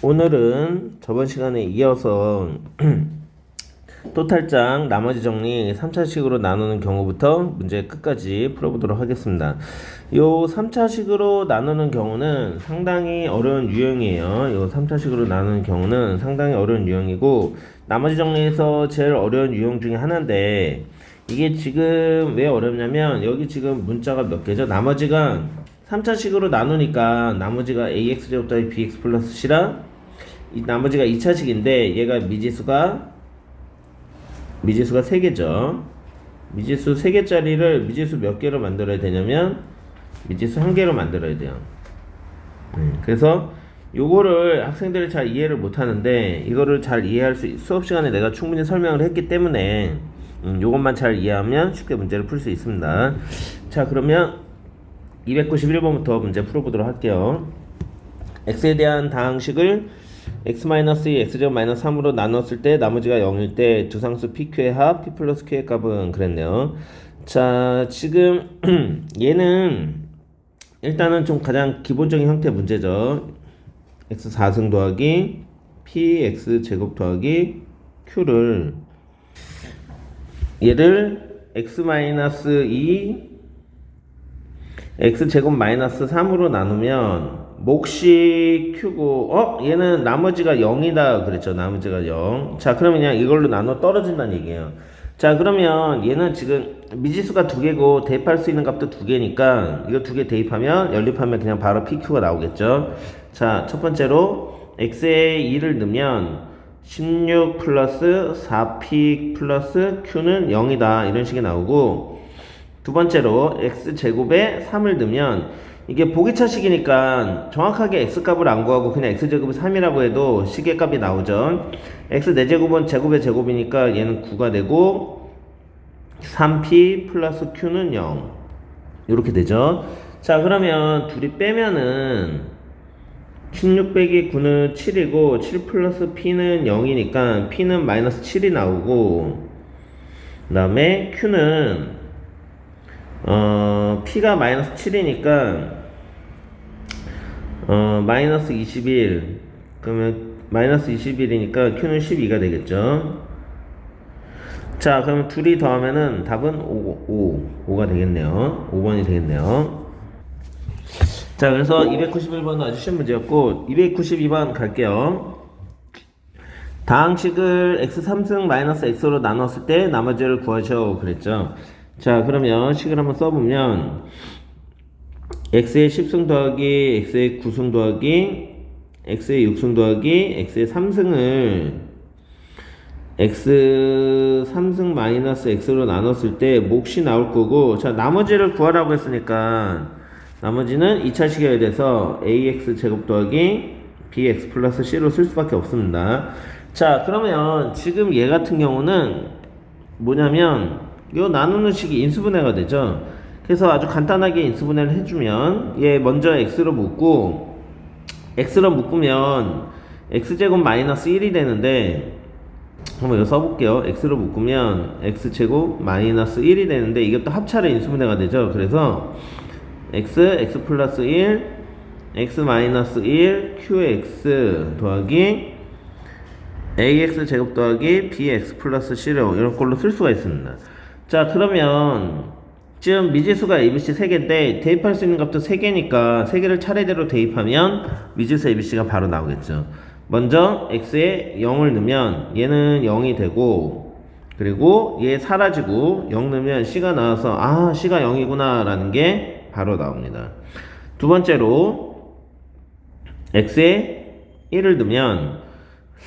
오늘은 저번 시간에 이어서 토탈장 나머지 정리 3차식으로 나누는 경우부터 문제 끝까지 풀어보도록 하겠습니다. 요 3차식으로 나누는 경우는 상당히 어려운 유형이에요. 요 3차식으로 나누는 경우는 상당히 어려운 유형이고, 나머지 정리에서 제일 어려운 유형 중에 하나인데, 이게 지금 왜 어렵냐면 여기 지금 문자가 몇 개죠? 나머지가 3차식으로 나누니까 나머지가 ax제곱 더하기 bx 플러스 c랑 이 나머지가 2차식인데 얘가 미지수가 3개죠. 미지수 3개짜리를 미지수 몇 개로 만들어야 되냐면 미지수 1개로 만들어야 돼요. 그래서 요거를 학생들이 잘 이해를 못하는데, 이거를 잘 이해할 수업 시간에 내가 충분히 설명을 했기 때문에 요것만 잘 이해하면 쉽게 문제를 풀 수 있습니다. 자, 그러면 291번부터 문제 풀어보도록 할게요. x에 대한 다항식을 x-2, x제곱 마이너스 3으로 나눴을 때 나머지가 0일 때 두상수 pq의 합 p 플러스 q의 값은 그랬네요. 자, 지금 얘는 일단은 좀 가장 기본적인 형태의 문제죠. x 4승 더하기 px 제곱 더하기 q를 얘를 x-2 x제곱 마이너스 3으로 나누면 몫이 q고, 얘는 나머지가 0이다 그랬죠. 나머지가 0. 자, 그러면 그냥 이걸로 나눠 떨어진다는 얘기예요. 자, 그러면 얘는 지금 미지수가 2개고 대입할 수 있는 값도 2개니까 이거 2개 대입하면 연립하면 그냥 바로 pq가 나오겠죠. 자, 첫 번째로 x에 2를 넣으면 16 플러스 4p 플러스 q는 0이다 이런 식이 나오고, 두 번째로 x제곱에 3을 넣으면 이게 보기차식이니까 정확하게 x값을 안 구하고 그냥 x제곱이 3이라고 해도 시계값이 나오죠. x 4제곱은 제곱의 제곱이니까 얘는 9가 되고 3p 플러스 q는 0 이렇게 되죠. 자, 그러면 둘이 빼면은 16 빼기 9는 7이고 7 플러스 p는 0이니까 p는 마이너스 7이 나오고, 그 다음에 q는 p가 마이너스 7이니까 마이너스 21, 그러면 마이너스 21이니까 q는 12가 되겠죠. 자, 그러면 둘이 더하면은 답은 5가 되겠네요. 5번이 되겠네요. 자, 그래서 291번은 아주 쉬운 문제였고, 292번 갈게요. 다항식을 x 3승 마이너스 x로 나눴을 때 나머지를 구하셔 그랬죠. 자, 그러면 식을 한번 써보면 x의 10승 더하기 x의 9승 더하기 x의 6승 더하기 x의 3승을 x 3승 마이너스 x로 나눴을 때 몫이 나올 거고, 자, 나머지를 구하라고 했으니까 나머지는 2차식이어야 돼서 ax 제곱 더하기 bx 플러스 c로 쓸 수밖에 없습니다. 자, 그러면 지금 얘 같은 경우는 뭐냐면 요 나누는 식이 인수분해가 되죠. 그래서 아주 간단하게 인수분해를 해주면 얘 먼저 x로 묶고, x로 묶으면 x제곱 마이너스 1이 되는데, 한번 이거 써볼게요. x로 묶으면 x제곱 마이너스 1이 되는데 이게 또 합차례 인수분해가 되죠. 그래서 x 플러스 1 x 마이너스 1 qx 더하기 ax 제곱 더하기 bx 플러스 c로 이런 걸로 쓸 수가 있습니다. 자, 그러면 지금 미지수가 abc 3개인데 대입할 수 있는 값도 3개니까 3개를 차례대로 대입하면 미지수 abc가 바로 나오겠죠. 먼저 x에 0을 넣으면 얘는 0이 되고, 그리고 얘 사라지고 0 넣으면 c가 나와서 c가 0이구나 라는 게 바로 나옵니다. 두 번째로 x에 1을 넣으면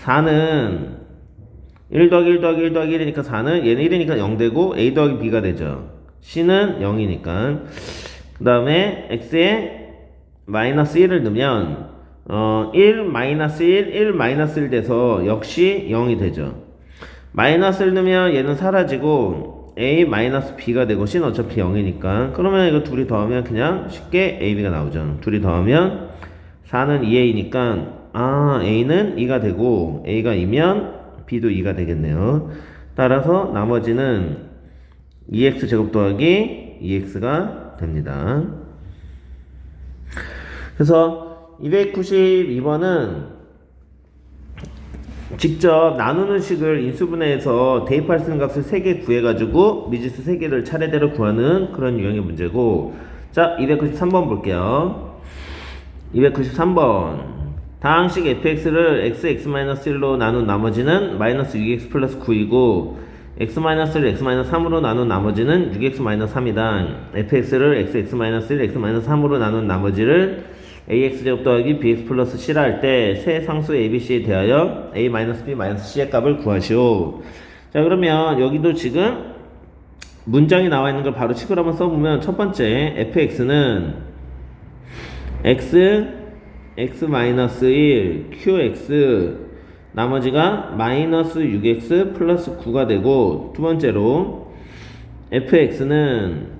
4는 1 더하기 1 더하기 1 더하기 1이니까 4는 얘는 1이니까 0 되고 a 더하기 b가 되죠. c는 0이니까. 그 다음에 x에 마이너스 1을 넣으면 1 마이너스 1 마이너스 1 돼서 역시 0이 되죠. 마이너스를 넣으면 얘는 사라지고 a 마이너스 b가 되고 c는 어차피 0이니까, 그러면 이거 둘이 더하면 그냥 쉽게 ab가 나오죠. 둘이 더하면 4는 2a니까 a는 2가 되고 a가 2면 b도 2가 되겠네요. 따라서 나머지는 2x 제곱 더하기 2x가 됩니다. 그래서 292번은 직접 나누는 식을 인수분해해서 대입할 수 있는 값을 3개 구해가지고 미지수 3개를 차례대로 구하는 그런 유형의 문제고, 자 293번 볼게요. 293번 다항식 fx를 x-1로 나눈 나머지는 마이너스 6x 플러스 9이고 x-1을 x-3으로 나눈 나머지는 6x-3이다. fx를 x-1, x-3으로 나눈 나머지를 ax제곱 더하기 bx 플러스 c라 할 때 세 상수 abc에 대하여 a-b-c의 값을 구하시오. 자 그러면 여기도 지금 문장이 나와 있는 걸 바로 식을 한번 써보면, 첫 번째 fx는 x, x-1, qx 나머지가 마이너스 6x 플러스 9가 되고, 두 번째로 fx는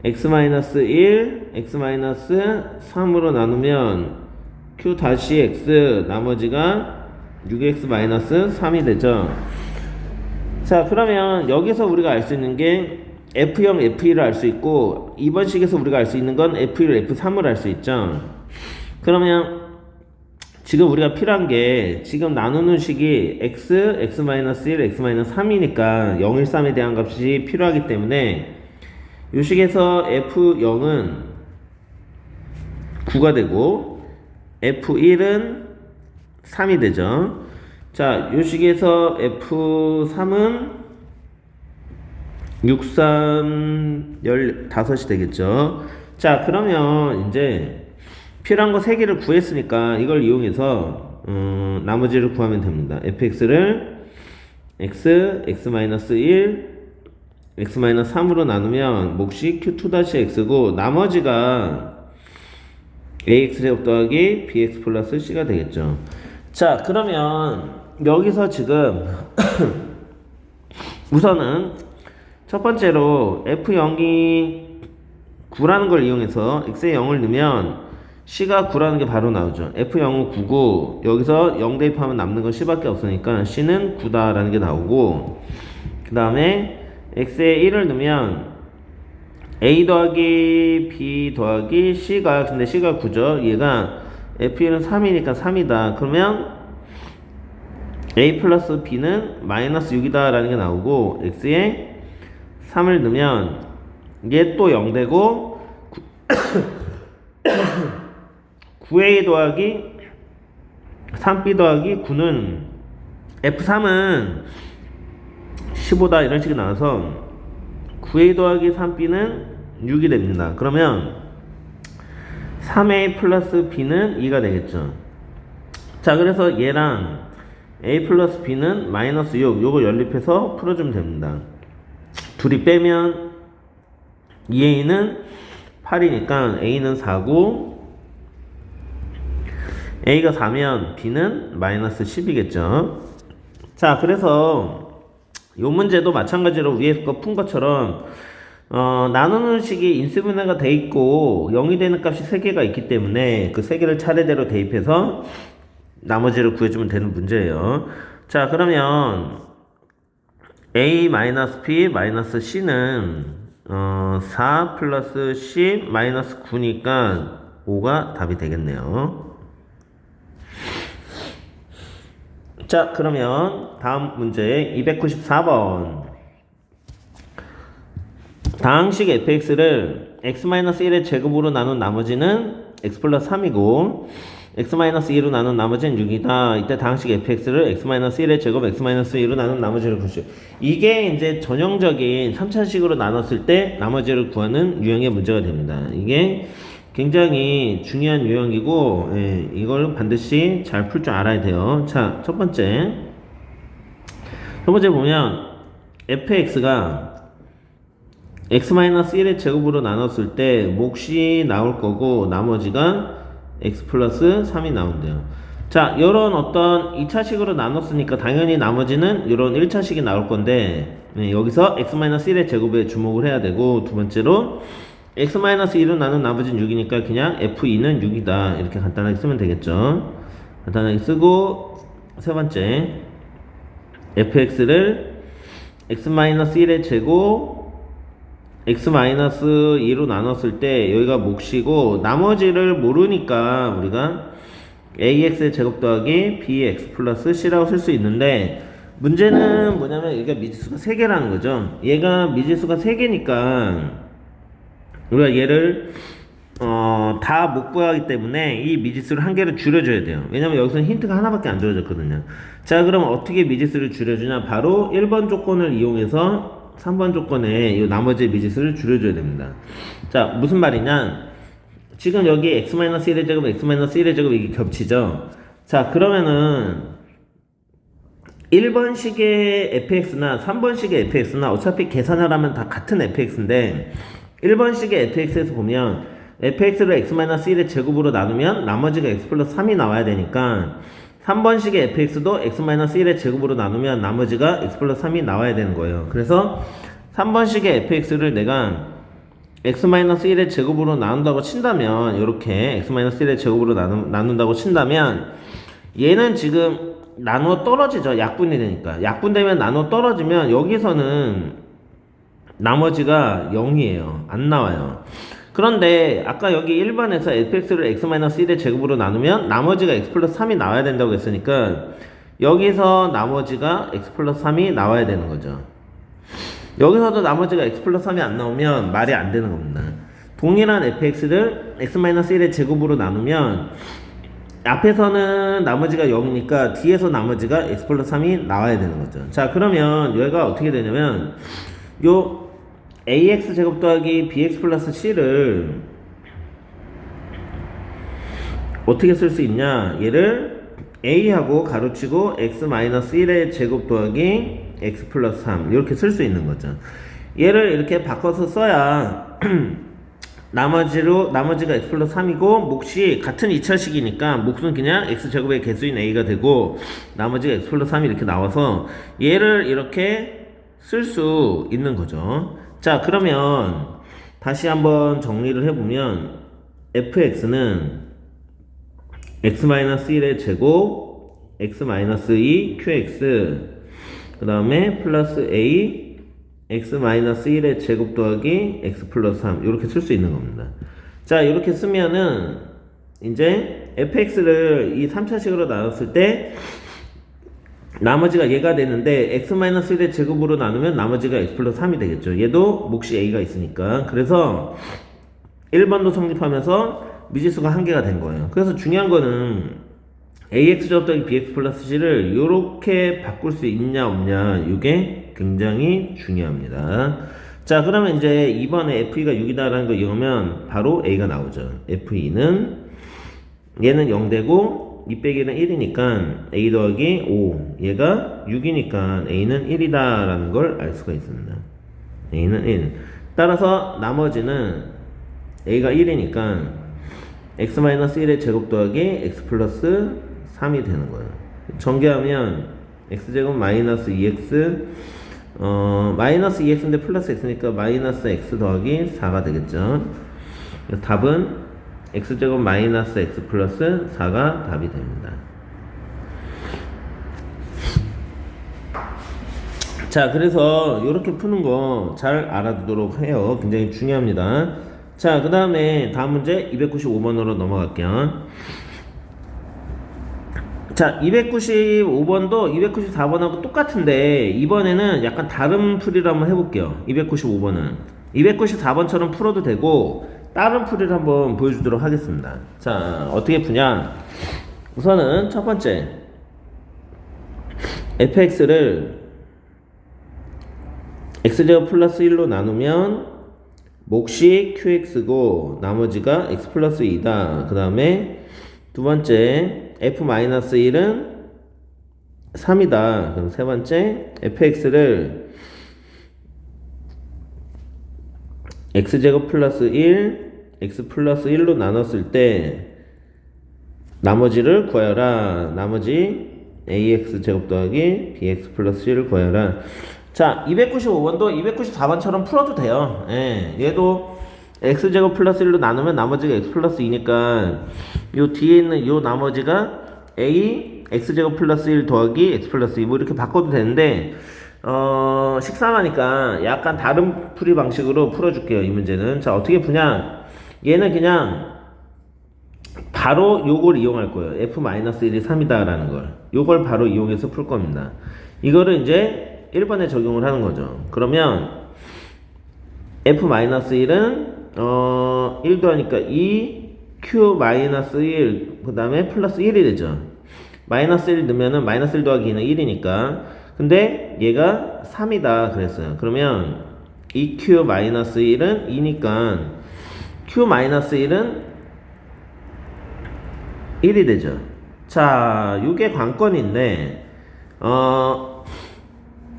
x-1, x-3으로 나누면 q-x 나머지가 6x-3이 되죠. 자 그러면 여기서 우리가 알 수 있는 게 F0, F1을 알 수 있고, 이번 식에서 우리가 알 수 있는 건 F1, F3을 알 수 있죠. 그러면 지금 우리가 필요한 게, 지금 나누는 식이 x, x-1, x-3이니까 0, 1, 3에 대한 값이 필요하기 때문에 이 식에서 F0은 9가 되고 F1은 3이 되죠. 자, 이 식에서 F3은 6, 3, 15이 되겠죠. 자, 그러면 이제 필요한 거 3개를 구했으니까 이걸 이용해서 나머지를 구하면 됩니다. fx를 x, x-1, x-3으로 나누면 몫이 q2-x고 나머지가 ax제곱 더하기 bx 플러스 c가 되겠죠. 자 그러면 여기서 지금 우선은 첫 번째로 f0이 9라는 걸 이용해서 x에 0을 넣으면 c가 9라는 게 바로 나오죠. f0은 9고 여기서 0 대입하면 남는 건 c밖에 없으니까 c는 9다라는 게 나오고, 그 다음에 x에 1을 넣으면 a 더하기 b 더하기 c가, 근데 c가 9죠. 얘가 f1은 3이니까 3이다. 그러면 a 플러스 b는 마이너스 6이다 라는 게 나오고, x에 3을 넣으면 얘 또 0 되고 9a 더하기 3b 더하기 9는 f3은 15다 이런 식이 나와서 9a 더하기 3b는 6이 됩니다. 그러면 3a 플러스 b는 2가 되겠죠. 자 그래서 얘랑 a 플러스 b는 마이너스 6, 요거 연립해서 풀어주면 됩니다. 둘이 빼면 2a는 8이니까 a는 4고 a가 4면 b는 마이너스 10이겠죠. 자 그래서 요 문제도 마찬가지로 위에 거 푼 것처럼 나누는 식이 인수분해가 돼 있고 0이 되는 값이 3개가 있기 때문에 그 3개를 차례대로 대입해서 나머지를 구해주면 되는 문제예요. 자 그러면 a-p-c는 4 플러스 c 마이너스 9니까 5가 답이 되겠네요. 자 그러면 다음 문제 294번 다항식 fx를 x-1의 제곱으로 나눈 나머지는 x 플러스 3이고 x-2로 나눈 나머지는 6이다. 이때 다항식 fx를 x-1의 제곱 x-2로 나눈 나머지를 구하시오. 이게 이제 전형적인 3차식으로 나눴을 때 나머지를 구하는 유형의 문제가 됩니다. 이게 굉장히 중요한 유형이고, 예, 이걸 반드시 잘 풀 줄 알아야 돼요. 자, 첫 번째 보면 fx가 x-1의 제곱으로 나눴을 때 몫이 나올 거고 나머지가 x 플러스 3이 나온대요. 자, 요런 어떤 2차식으로 나눴으니까 당연히 나머지는 요런 1차식이 나올 건데, 예, 여기서 x-1의 제곱에 주목을 해야 되고, 두 번째로 x-1로 나눈 나머지는 6이니까 그냥 f2는 6이다 이렇게 간단하게 쓰면 되겠죠. 간단하게 쓰고, 세 번째 fx를 x-1의 제곱 x-2로 나눴을 때 여기가 몫이고 나머지를 모르니까 우리가 ax의 제곱 더하기 bx 플러스 c라고 쓸 수 있는데 문제는 뭐냐면 얘가 미지수가 3개라는 거죠. 얘가 미지수가 3개니까 우리가 얘를 다 못 구하기 때문에 이 미지수를 한 개를 줄여줘야 돼요. 왜냐면 여기서는 힌트가 하나밖에 안 주어졌거든요. 자, 그럼 어떻게 미지수를 줄여주냐? 바로 1번 조건을 이용해서 3번 조건에 이 나머지 미지수를 줄여줘야 됩니다. 자, 무슨 말이냐? 지금 여기 x-1의 제곱, x-1의 제곱 이게 겹치죠? 자, 그러면은 1번식의 fx나 3번식의 fx나 어차피 계산을 하면 다 같은 fx인데 1번식의 fx에서 보면 fx를 x-1의 제곱으로 나누면 나머지가 x 플러스 3이 나와야 되니까 3번식의 fx도 x-1의 제곱으로 나누면 나머지가 x 플러스 3이 나와야 되는 거예요. 그래서 3번식의 fx를 내가 x-1의 제곱으로 나눈다고 친다면 이렇게 x-1의 제곱으로 나눈다고 친다면 얘는 지금 나누어 떨어지죠. 약분이 되니까. 약분되면 나누어 떨어지면 여기서는 나머지가 0이에요. 안 나와요. 그런데 아까 여기 1번에서 fx를 x-1의 제곱으로 나누면 나머지가 x 플러스 3이 나와야 된다고 했으니까 여기서 나머지가 x 플러스 3이 나와야 되는 거죠. 여기서도 나머지가 x 플러스 3이 안 나오면 말이 안 되는 겁니다. 동일한 fx를 x-1의 제곱으로 나누면 앞에서는 나머지가 0이니까 뒤에서 나머지가 x 플러스 3이 나와야 되는 거죠. 자, 그러면 얘가 어떻게 되냐면 요 ax 제곱 더하기 bx 플러스 c를 어떻게 쓸 수 있냐? 얘를 a하고 가로치고 x-1의 제곱 더하기 x 플러스 3 이렇게 쓸 수 있는 거죠. 얘를 이렇게 바꿔서 써야 나머지가 x 플러스 3이고 몫이 같은 2차식이니까 몫은 그냥 x제곱의 개수인 a가 되고 나머지가 x 플러스 3이 이렇게 나와서 얘를 이렇게 쓸 수 있는 거죠. 자, 그러면 다시 한번 정리를 해보면 fx는 x-1의 제곱 x-2 qx 그 다음에 플러스 a x-1의 제곱 더하기 x 플러스 3 이렇게 쓸 수 있는 겁니다. 자, 이렇게 쓰면은 이제 fx를 이 3차식으로 나눴을 때 나머지가 얘가 되는데 x-1의 제곱으로 나누면 나머지가 x 플러스 3이 되겠죠. 얘도 몫이 a가 있으니까. 그래서 1번도 성립하면서 미지수가 한 개가 된 거예요. 그래서 중요한 거는 ax 제곱 더하기 bx 플러스 c를 이렇게 바꿀 수 있냐 없냐 이게 굉장히 중요합니다. 자, 그러면 이제 이번에 f가 6이다라는 거 이용하면 바로 a가 나오죠. f2는 얘는 0 되고 2 빼기는 1이니까 a 더하기 5 얘가 6이니까 a는 1이다라는 걸 알 수가 있습니다. a는 1 따라서 나머지는 a가 1이니까 x-1의 제곱 더하기 x 플러스 3이 되는 거예요. 전개하면 x제곱 마이너스 2x 마이너스 2x인데 플러스 x니까 마이너스 x 더하기 4가 되겠죠. 답은 x제곱 마이너스 x 플러스 4가 답이 됩니다. 자, 그래서 이렇게 푸는 거 잘 알아두도록 해요. 굉장히 중요합니다. 자, 그 다음에 다음 문제 295번으로 넘어갈게요. 자, 295번도 294번하고 똑같은데 이번에는 약간 다른 풀이를 한번 해볼게요. 295번은 294번처럼 풀어도 되고 다른 풀이를 한번 보여주도록 하겠습니다. 자, 어떻게 푸냐? 우선은 첫 번째 fx를 x제곱 플러스 1로 나누면 몫이 qx고 나머지가 x 플러스 2다. 그 다음에 두 번째 f-1은 3이다. 그럼 세 번째 fx를 x제곱 플러스 1 x 플러스 1로 나눴을 때 나머지를 구하여라. 나머지 ax 제곱 더하기 bx 플러스 1을 구하여라. 자, 295번도 294번처럼 풀어도 돼요. 예, 얘도 x제곱 플러스 1로 나누면 나머지가 x 플러스 2니까 요 뒤에 있는 요 나머지가 a x제곱 플러스 1 더하기 x 플러스 2 뭐 이렇게 바꿔도 되는데 식상하니까 약간 다른 풀이 방식으로 풀어줄게요. 이 문제는. 자, 어떻게 푸냐? 얘는 그냥 바로 요걸 이용할 거예요. f-1이 3이다 라는 걸. 요걸 바로 이용해서 풀 겁니다. 이거를 이제 1번에 적용을 하는 거죠. 그러면 f-1은 1 더하니까 2 q-1 그 다음에 플러스 1이 되죠. 마이너스 1 넣으면은 마이너스 1 더하기 2는 1이니까. 근데 얘가 3이다 그랬어요. 그러면 2q-1은 2니까 q-1은 1이 되죠. 자, 요게 관건인데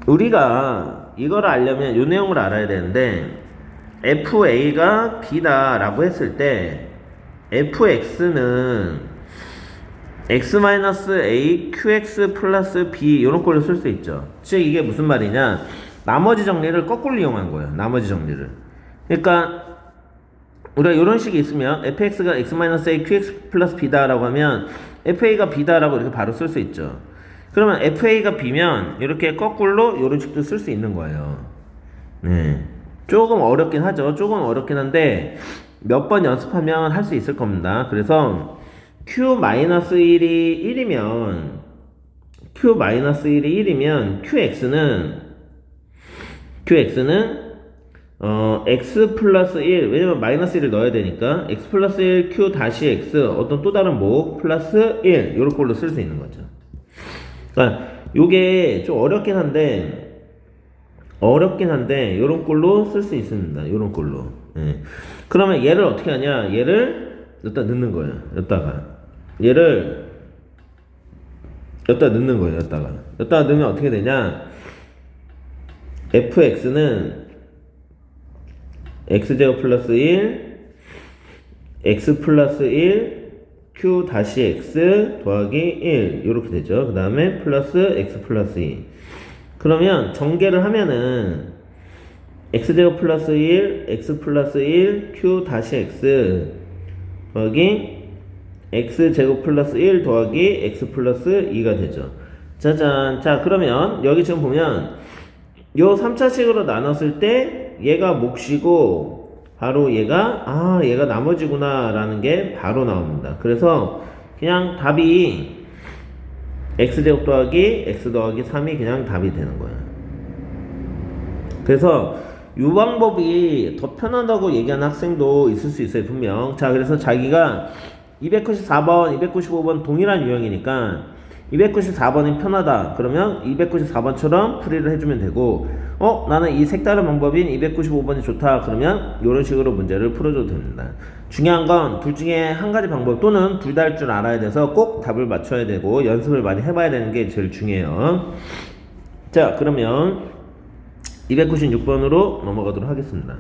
우리가 이거를 알려면 요 내용을 알아야 되는데 FA가 B다 라고 했을 때 FX는 X-A QX 플러스 B 이런 걸로 쓸 수 있죠. 즉 이게 무슨 말이냐, 나머지 정리를 거꾸로 이용한 거예요. 나머지 정리를. 그러니까 우리가 이런 식이 있으면 fx가 x-a qx 플러스 b다 라고 하면 fa가 b다 라고 이렇게 바로 쓸 수 있죠. 그러면 fa가 b면 이렇게 거꾸로 이런 식도 쓸 수 있는 거예요. 네. 조금 어렵긴 하죠. 조금 어렵긴 한데 몇 번 연습하면 할 수 있을 겁니다. 그래서 q-1이 1이면 qx는 x 플러스 1, 왜냐면 마이너스 1을 넣어야 되니까 x 플러스 1 q 다시 x 어떤 또 다른 목 플러스 1 요런 걸로 쓸 수 있는 거죠. 그러니까 요게 좀 어렵긴 한데 요런 걸로 쓸 수 있습니다. 요런 걸로. 예. 그러면 얘를 어떻게 하냐, 얘를 여기다 넣는 거예요. 얘를 여기다 넣는 거예요. 여기다 넣으면 어떻게 되냐, fx는 x제곱 플러스 1 x 플러스 1 q 다시 x 더하기 1 이렇게 되죠. 그 다음에 플러스 x 플러스 2. 그러면 전개를 하면은 x제곱 플러스 1 x 플러스 1 q 다시 x 더하기 x제곱 플러스 1 더하기 x 플러스 2가 되죠. 짜잔. 자, 그러면 여기 지금 보면 요 3차식으로 나눴을 때 얘가 몫이고 바로 얘가 나머지구나 라는 게 바로 나옵니다. 그래서 그냥 답이 x제곱 더하기 x 더하기 3이 그냥 답이 되는 거예요. 그래서 이 방법이 더 편하다고 얘기하는 학생도 있을 수 있어요, 분명. 자, 그래서 자기가 294번, 295번 동일한 유형이니까 294번이 편하다 그러면 294번처럼 풀이를 해주면 되고, 나는 이 색다른 방법인 295번이 좋다 그러면 이런 식으로 문제를 풀어줘도 됩니다. 중요한 건 둘 중에 한 가지 방법 또는 둘 다 할 줄 알아야 돼서 꼭 답을 맞춰야 되고 연습을 많이 해봐야 되는 게 제일 중요해요. 자, 그러면 296번으로 넘어가도록 하겠습니다.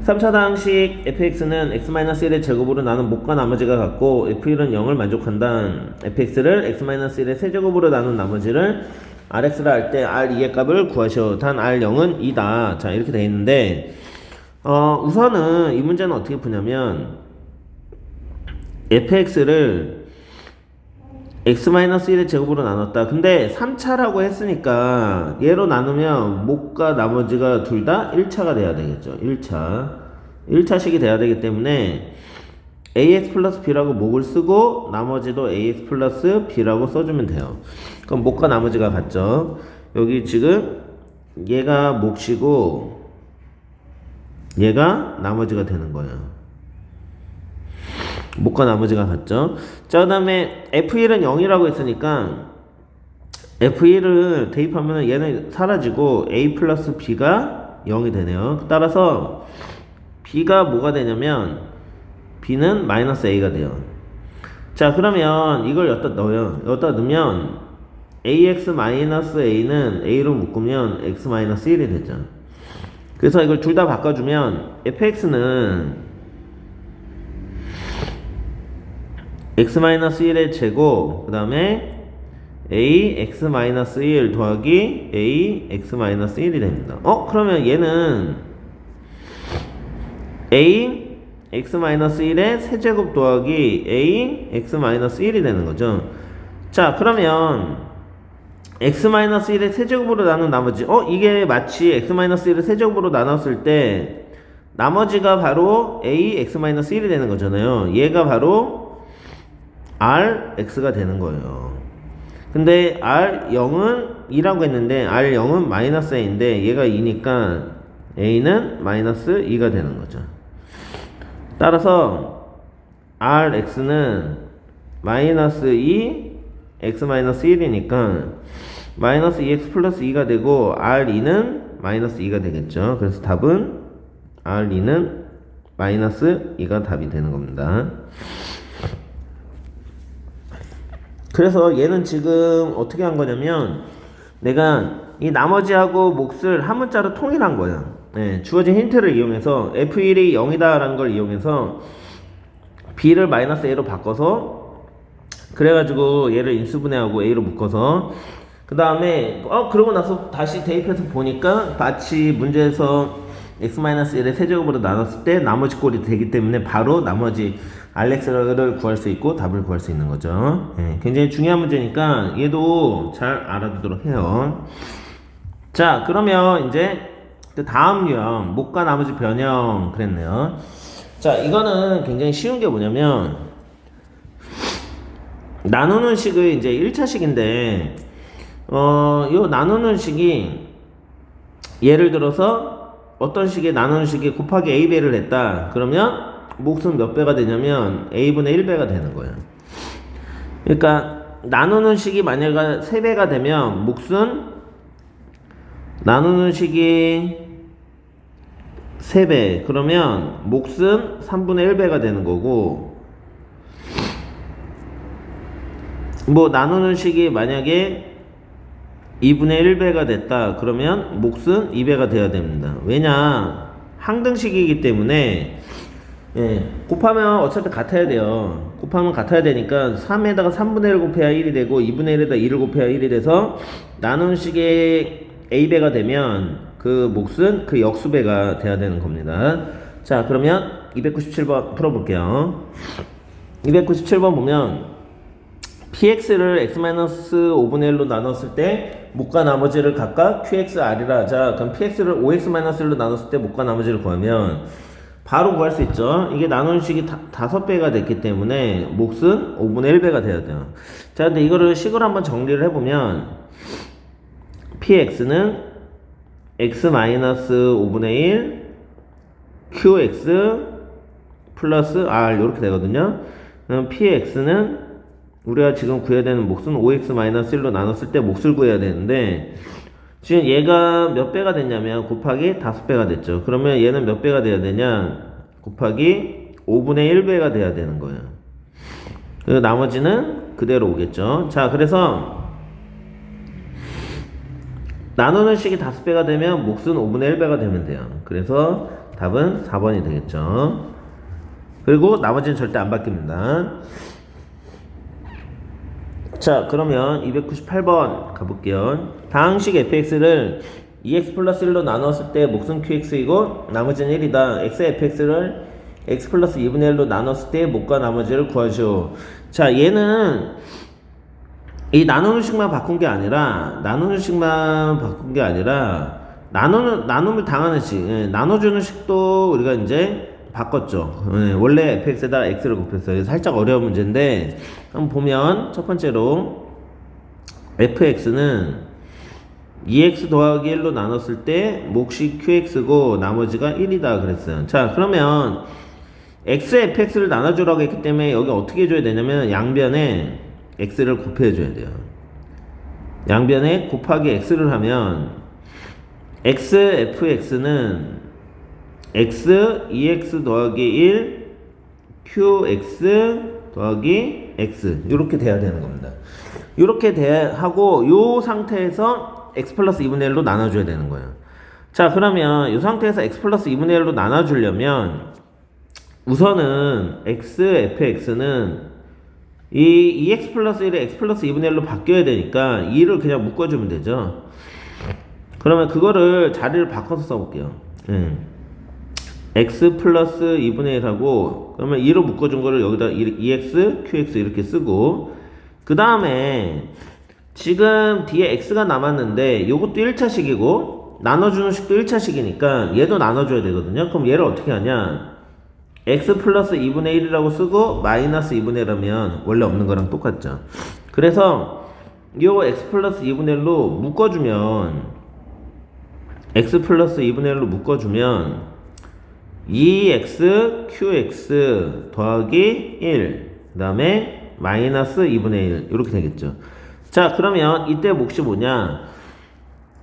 3차당식 fx는 x-1의 제곱으로 나눈 목과 나머지가 같고 f1은 0을 만족한다. fx를 x-1의 세제곱으로 나눈 나머지를 rx라 할 때 r2의 값을 구하시오. 단 r0은 2다. 자, 이렇게 되어 있는데 우선은 이 문제는 어떻게 푸냐면 fx를 x-1의 제곱으로 나눴다. 근데 3차라고 했으니까 얘로 나누면 목과 나머지가 둘 다 1차가 돼야 되겠죠. 1차식이 돼야 되기 때문에 ax 플러스 b라고 목을 쓰고 나머지도 ax 플러스 b라고 써주면 돼요. 그럼 목과 나머지가 같죠. 여기 지금 얘가 몫이고 얘가 나머지가 되는 거예요. 목과 나머지가 같죠. 자, 그 다음에 f1은 0이라고 했으니까 f1을 대입하면 얘는 사라지고 a 플러스 b가 0이 되네요. 따라서 b가 뭐가 되냐면 b는 마이너스 a가 돼요. 자, 그러면 이걸 여기다 넣어요. 여기다 넣으면 ax 마이너스 a는 a로 묶으면 x 마이너스 1이 되죠. 그래서 이걸 둘 다 바꿔주면 fx는 x-1의 제곱 그 다음에 a x-1 더하기 a x-1이 됩니다. 그러면 얘는 a x-1의 세제곱 더하기 a x-1이 되는 거죠. 자, 그러면 x-1의 세제곱으로 나눈 나머지 이게 마치 x-1을 세제곱으로 나눴을 때 나머지가 바로 a x-1이 되는 거잖아요. 얘가 바로 r x가 되는 거예요. 근데 r0은 2라고 했는데 r0은 마이너스 a인데 얘가 2니까 a는 마이너스 2가 되는 거죠. 따라서 rx는 마이너스 2 x-1이니까 마이너스 2x 플러스 2가 되고 r2는 마이너스 2가 되겠죠. 그래서 답은 r2는 마이너스 2가 답이 되는 겁니다. 그래서 얘는 지금 어떻게 한 거냐면 내가 이 나머지하고 몫을 한 문자로 통일한 거야. 네, 주어진 힌트를 이용해서 f1이 0이다 라는 걸 이용해서 b를 마이너스 a로 바꿔서 그래가지고 얘를 인수분해하고 a로 묶어서 그 다음에 그러고 나서 다시 대입해서 보니까 마치 문제에서 x-1의 세제곱으로 나눴을 때 나머지 꼴이 되기 때문에 바로 나머지 rx를 구할 수 있고 답을 구할 수 있는 거죠. 네, 굉장히 중요한 문제니까 얘도 잘 알아두도록 해요. 자, 그러면 이제 그 다음 유형 목과 나머지 변형 그랬네요. 자, 이거는 굉장히 쉬운 게 뭐냐면 나누는 식의 이제 1차식인데 요 나누는 식이 예를 들어서 어떤 식의 나누는 식이 곱하기 a배를 했다. 그러면 몫은 몇 배가 되냐면 a분의 1배가 되는 거예요. 그러니까 나누는 식이 만약에 3배가 되면 몫은 나누는 식이 3배 그러면 몫은 3분의 1배가 되는 거고 뭐 나누는 식이 만약에 2분의 1배가 됐다 그러면 몫은 2배가 돼야 됩니다. 왜냐 항등식이기 때문에 곱하면 어차피 같아야 돼요. 곱하면 같아야 되니까 3에다가 3분의 1 곱해야 1이 되고 2분의 1에다 2를 곱해야 1이 돼서 나누는 식의 a배가 되면 그 몫은 그 역수배가 돼야 되는 겁니다. 자, 그러면 297번 풀어볼게요. 297번 보면 px를 x-5분의 1로 나눴을 때 몫과 나머지를 각각 qxr이라 하자. 그럼 px를 5x-1로 나눴을 때 몫과 나머지를 구하면 바로 구할 수 있죠. 이게 나누는 식이 5배가 됐기 때문에 몫은 5분의 1배가 돼야 돼요. 자, 근데 이거를 식으로 한번 정리를 해보면 px는 x-5분의 1 qx 플러스 r 이렇게 되거든요. 그럼 px는 우리가 지금 구해야 되는 몫은 5x-1로 나눴을 때 몫을 구해야 되는데 지금 얘가 몇 배가 됐냐면 곱하기 5배가 됐죠. 그러면 얘는 몇 배가 돼야 되냐 곱하기 5분의 1배가 돼야 되는 거예요. 그리고 나머지는 그대로 오겠죠. 자, 그래서 나누는 식이 5배가 되면 몫은 5분의 1배가 되면 돼요. 그래서 답은 4번이 되겠죠. 그리고 나머지는 절대 안 바뀝니다. 자, 그러면 298번 가볼게요. 다항식 fx를 2x 플러스 1로 나눴을 때 몫은 qx이고 나머지는 1이다. xfx를 x 플러스 2분의 1로 나눴을 때 몫과 나머지를 구하시오. 자, 얘는 이 나누는 식만 바꾼 게 아니라 나눔을 당하는 식, 나눠주는 식도 우리가 이제 바꿨죠. 원래 fx에다 x를 곱했어요. 살짝 어려운 문제인데 한번 보면 첫 번째로 fx는 2x 더하기 1로 나눴을 때 몫이 qx고 나머지가 1이다 그랬어요. 자, 그러면 x fx를 나눠주라고 했기 때문에 여기 어떻게 해줘야 되냐면 양변에 x를 곱해줘야 돼요. 양변에 곱하기 x를 하면 x fx는 x 2x 더하기 1 qx 더하기 x 이렇게 돼야 되는 겁니다. 이렇게 하고 요 상태에서 x 플러스 2분의 1로 나눠줘야 되는 거예요. 자, 그러면 이 상태에서 x 플러스 2분의 1로 나눠주려면 우선은 x fx는 이 2x 플러스 1에 x 플러스 2분의 1로 바뀌어야 되니까 2를 그냥 묶어주면 되죠. 그러면 그거를 자리를 바꿔서 써볼게요. x 플러스 2분의 1하고 그러면 2로 묶어준 거를 여기다 2x, qx 이렇게 쓰고 그 다음에 지금 뒤에 x가 남았는데 요것도 1차식이고 나눠주는 식도 1차식이니까 얘도 나눠줘야 되거든요. 그럼 얘를 어떻게 하냐? x 플러스 2분의 1이라고 쓰고 마이너스 2분의 1하면 원래 없는 거랑 똑같죠. 그래서 요 x 플러스 2분의 1로 묶어주면 x 플러스 2분의 1로 묶어주면 2x qx 더하기 1 그 다음에 마이너스 2분의 1 이렇게 되겠죠. 자, 그러면 이때 몫이 뭐냐?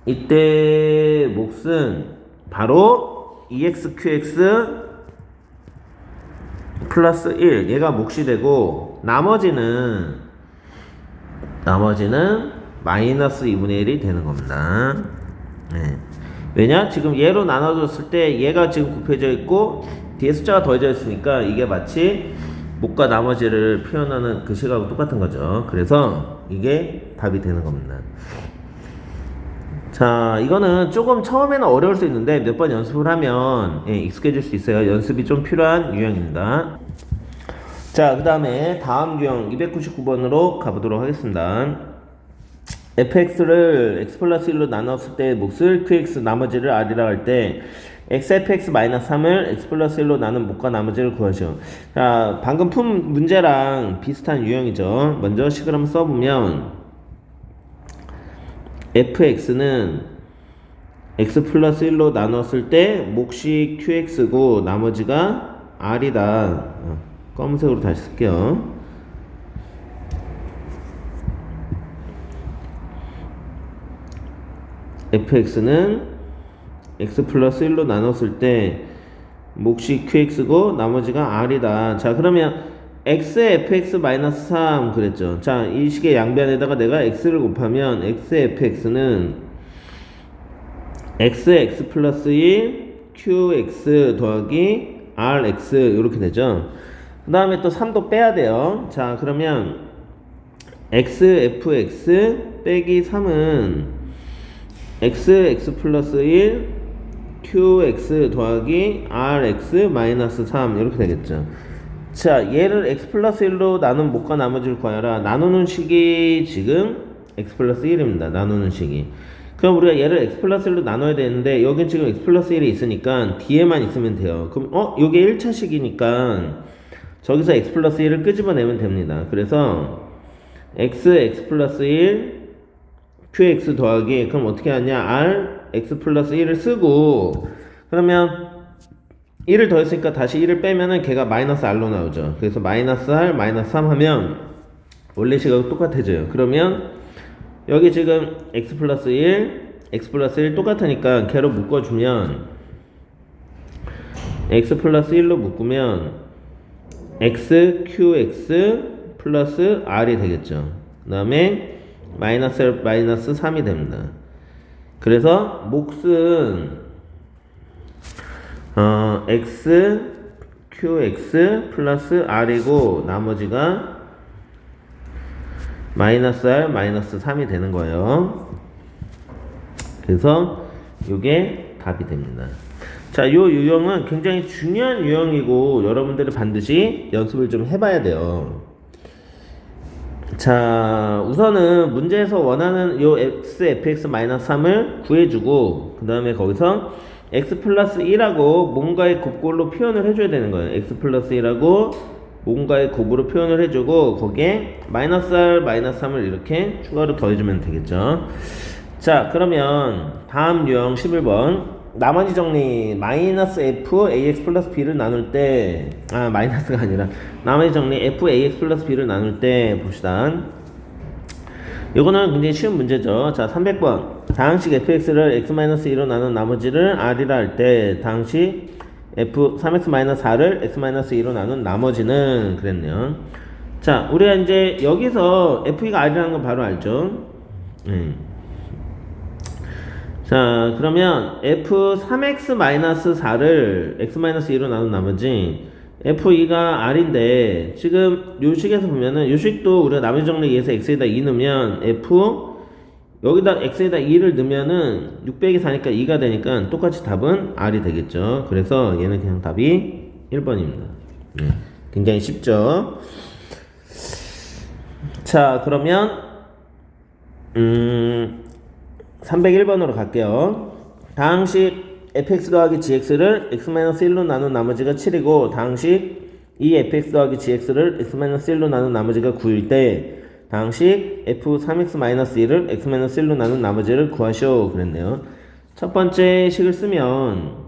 이때 몫은 바로 2x qx 플러스 1 얘가 몫이 되고 나머지는 마이너스 2분의 1이 되는 겁니다. 네. 왜냐? 지금 얘로 나눠줬을 때 얘가 지금 곱해져 있고 뒤에 숫자가 더해져 있으니까 이게 마치 몫과 나머지를 표현하는 그 식하고 똑같은 거죠. 그래서 이게 답이 되는 겁니다. 자, 이거는 조금 처음에는 어려울 수 있는데 몇 번 연습을 하면 익숙해질 수 있어요. 연습이 좀 필요한 유형입니다. 자, 그 다음에 다음 유형 299번으로 가보도록 하겠습니다. fx를 x 플러스 1로 나눴을 때 몫을 qx 나머지를 r이라 할 때 xfx 마이너스 3을 x 플러스 1로 나눈 몫과 나머지를 구하시오. 자, 방금 푼 문제랑 비슷한 유형이죠. 먼저 식을 한번 써보면 fx는 x 플러스 1로 나눴을 때 몫이 qx고 나머지가 r이다. 검은색으로 다시 쓸게요. fx는 x 플러스 1로 나눴을 때 몫이 qx고 나머지가 r이다. 자, 그러면 x의 fx 마이너스 3 그랬죠. 자, 이 식의 양변에다가 내가 x를 곱하면 x의 fx는 x 플러스 1 qx 더하기 rx 이렇게 되죠. 그 다음에 또 3도 빼야 돼요. 자, 그러면 xfx 빼기 3은 x 플러스 1 qx 더하기 rx 마이너스 3 이렇게 되겠죠. 자, 얘를 x 플러스 1로 나눈 몫과 나머지를 구하여라. 나누는 식이 지금 x 플러스 1입니다. 나누는 식이. 그럼 우리가 얘를 x 플러스 1로 나눠야 되는데 여긴 지금 x 플러스 1이 있으니까 뒤에만 있으면 돼요. 그럼 요게 1차식이니까 저기서 x 플러스 1을 끄집어내면 됩니다. 그래서 x 플러스 1 qx 더하기 그럼 어떻게 하냐? r x 플러스 1을 쓰고 그러면 1을 더했으니까 다시 1을 빼면은 걔가 마이너스 r로 나오죠. 그래서 마이너스 r 마이너스 3 하면 원래 식하고 똑같아져요. 그러면 여기 지금 x 플러스 1 똑같으니까 걔로 묶어주면 x 플러스 1로 묶으면 x qx 플러스 r이 되겠죠. 그 다음에 마이너스 3이 됩니다. 그래서 몫은 x qx 플러스 r이고 나머지가 마이너스 r 마이너스 3이 되는 거예요. 그래서 이게 답이 됩니다. 자, 요 유형은 굉장히 중요한 유형이고 여러분들이 반드시 연습을 좀 해봐야 돼요. 자, 우선은 문제에서 원하는 요 x fx 마이너스 3을 구해주고 그 다음에 거기서 x 플러스 1하고 뭔가의 곱골로 표현을 해줘야 되는 거예요. x 플러스 1하고 뭔가의 곱으로 표현을 해주고 거기에 마이너스 r 마이너스 3을 이렇게 추가로 더해주면 되겠죠. 자, 그러면 다음 유형 11번 나머지 정리 마이너스 f ax 플러스 b를 나눌 때 마이너스가 아니라 나머지 정리 f ax 플러스 b를 나눌 때 봅시다. 요거는 굉장히 쉬운 문제죠. 자, 300번 다항식 fx를 x-2로 나눈 나머지를 r이라 할 때 다항식 f 3x-4를 x-2로 나눈 나머지는 그랬네요. 자, 우리가 이제 여기서 f가 r이라는 건 바로 알죠. 자, 그러면 f 3x-4를 x-2로 나눈 나머지 f2가 r인데 지금 요 식에서 보면은 요 식도 우리가 나머지 정리에 의해서 x에다 2 넣으면 f 여기다 x에다 2를 넣으면은 6 빼기 4니까 2가 되니까 똑같이 답은 r이 되겠죠. 그래서 얘는 그냥 답이 1번입니다. 굉장히 쉽죠. 자, 그러면 301번으로 갈게요. 다항식 fx 더하기 gx를 x-1로 나눈 나머지가 7이고 다항식 이 fx 더하기 gx를 x-1로 나눈 나머지가 9일 때 다항식 f3x-1을 x-1로 나눈 나머지를 구하시오 그랬네요. 첫 번째 식을 쓰면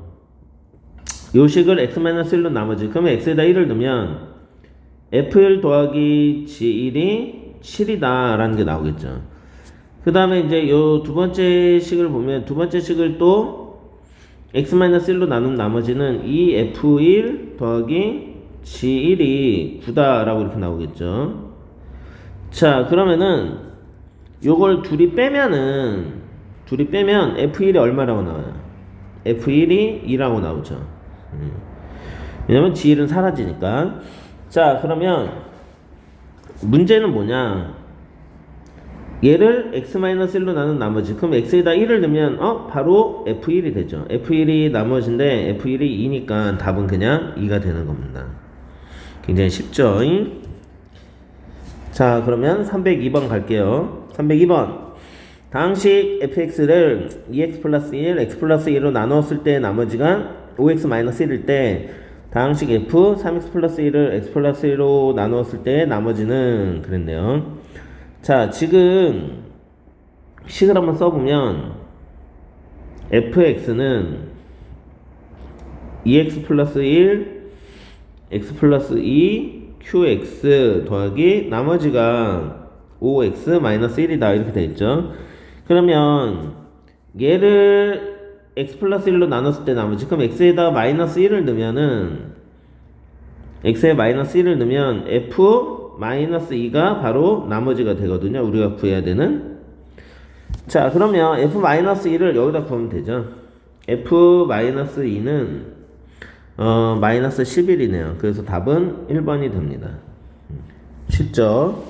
요 식을 x-1로 나머지 그러면 x에다 1을 넣으면 f1 더하기 g1이 7이다 라는 게 나오겠죠. 그 다음에 이제 요 두 번째 식을 보면 두 번째 식을 또 x-1로 나눈 나머지는 이 f1 더하기 g1이 9다 라고 이렇게 나오겠죠. 자 그러면은 요걸 둘이 빼면 f1이 얼마라고 나와요? f1이 2라고 나오죠. 왜냐면 g1은 사라지니까. 자 그러면 문제는 뭐냐, 얘를 x-1로 나눈 나머지 그럼 x에다 1을 넣으면 바로 f1이 되죠. f1이 나머지인데 f1이 2니까 답은 그냥 2가 되는 겁니다. 굉장히 쉽죠. 자 그러면 302번 갈게요. 302번 다항식 fx를 2x 플러스 1, x 플러스 1로 나누었을 때 나머지가 5x 마이너스 1일 때 다항식 f 3x 플러스 1을 x 플러스 1로 나누었을 때 나머지는 그랬네요. 자 지금 식을 한번 써보면 fx는 2x 플러스 1 x 플러스 2 qx 더하기 나머지가 5x 마이너스 1이다 이렇게 되어있죠. 그러면 얘를 x 플러스 1로 나눴을 때 나머지 그럼 x에다가 마이너스 1을 넣으면은 x에 마이너스 1을 넣으면 f 마이너스 2가 바로 나머지가 되거든요. 우리가 구해야 되는. 자 그러면 f 마이너스 2를 여기다 구하면 되죠. f 마이너스 2는 마이너스 11이네요. 그래서 답은 1번이 됩니다. 쉽죠?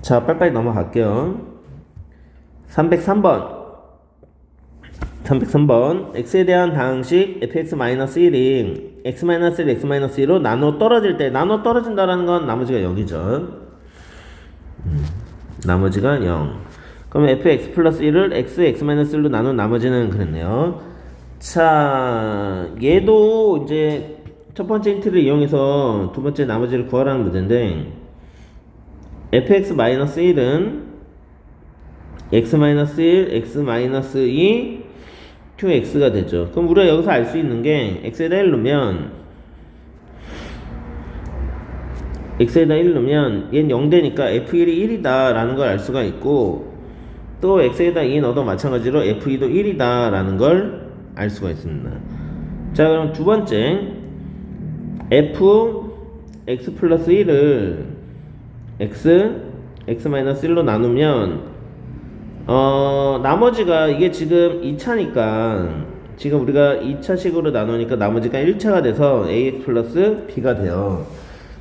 자 빨리빨리 넘어갈게요. 303번 x에 대한 다항식 fx-1이 x-1, x-2로 나눠 떨어질 때 나눠 떨어진다라는 건 나머지가 0이죠. 나머지가 0. 그럼 fx 플러스 1을 x-1로 나눈 나머지는 그랬네요. 자 얘도 이제 첫 번째 힌트를 이용해서 두 번째 나머지를 구하라는 문제인데 fx-1은 x-1, x-2 qx가 되죠. 그럼 우리가 여기서 알 수 있는 게 x에다 1 넣으면 얘는 0 되니까 f1이 1이다 라는 걸 알 수가 있고 또 x에다 2 넣어도 마찬가지로 f2도 1이다 라는 걸 알 수가 있습니다. 자 그럼 두 번째 x 플러스 1을 x-1로 나누면 나머지가 이게 지금 2차니까 지금 우리가 2차식으로 나누니까 나머지가 1차가 돼서 ax 플러스 b가 돼요.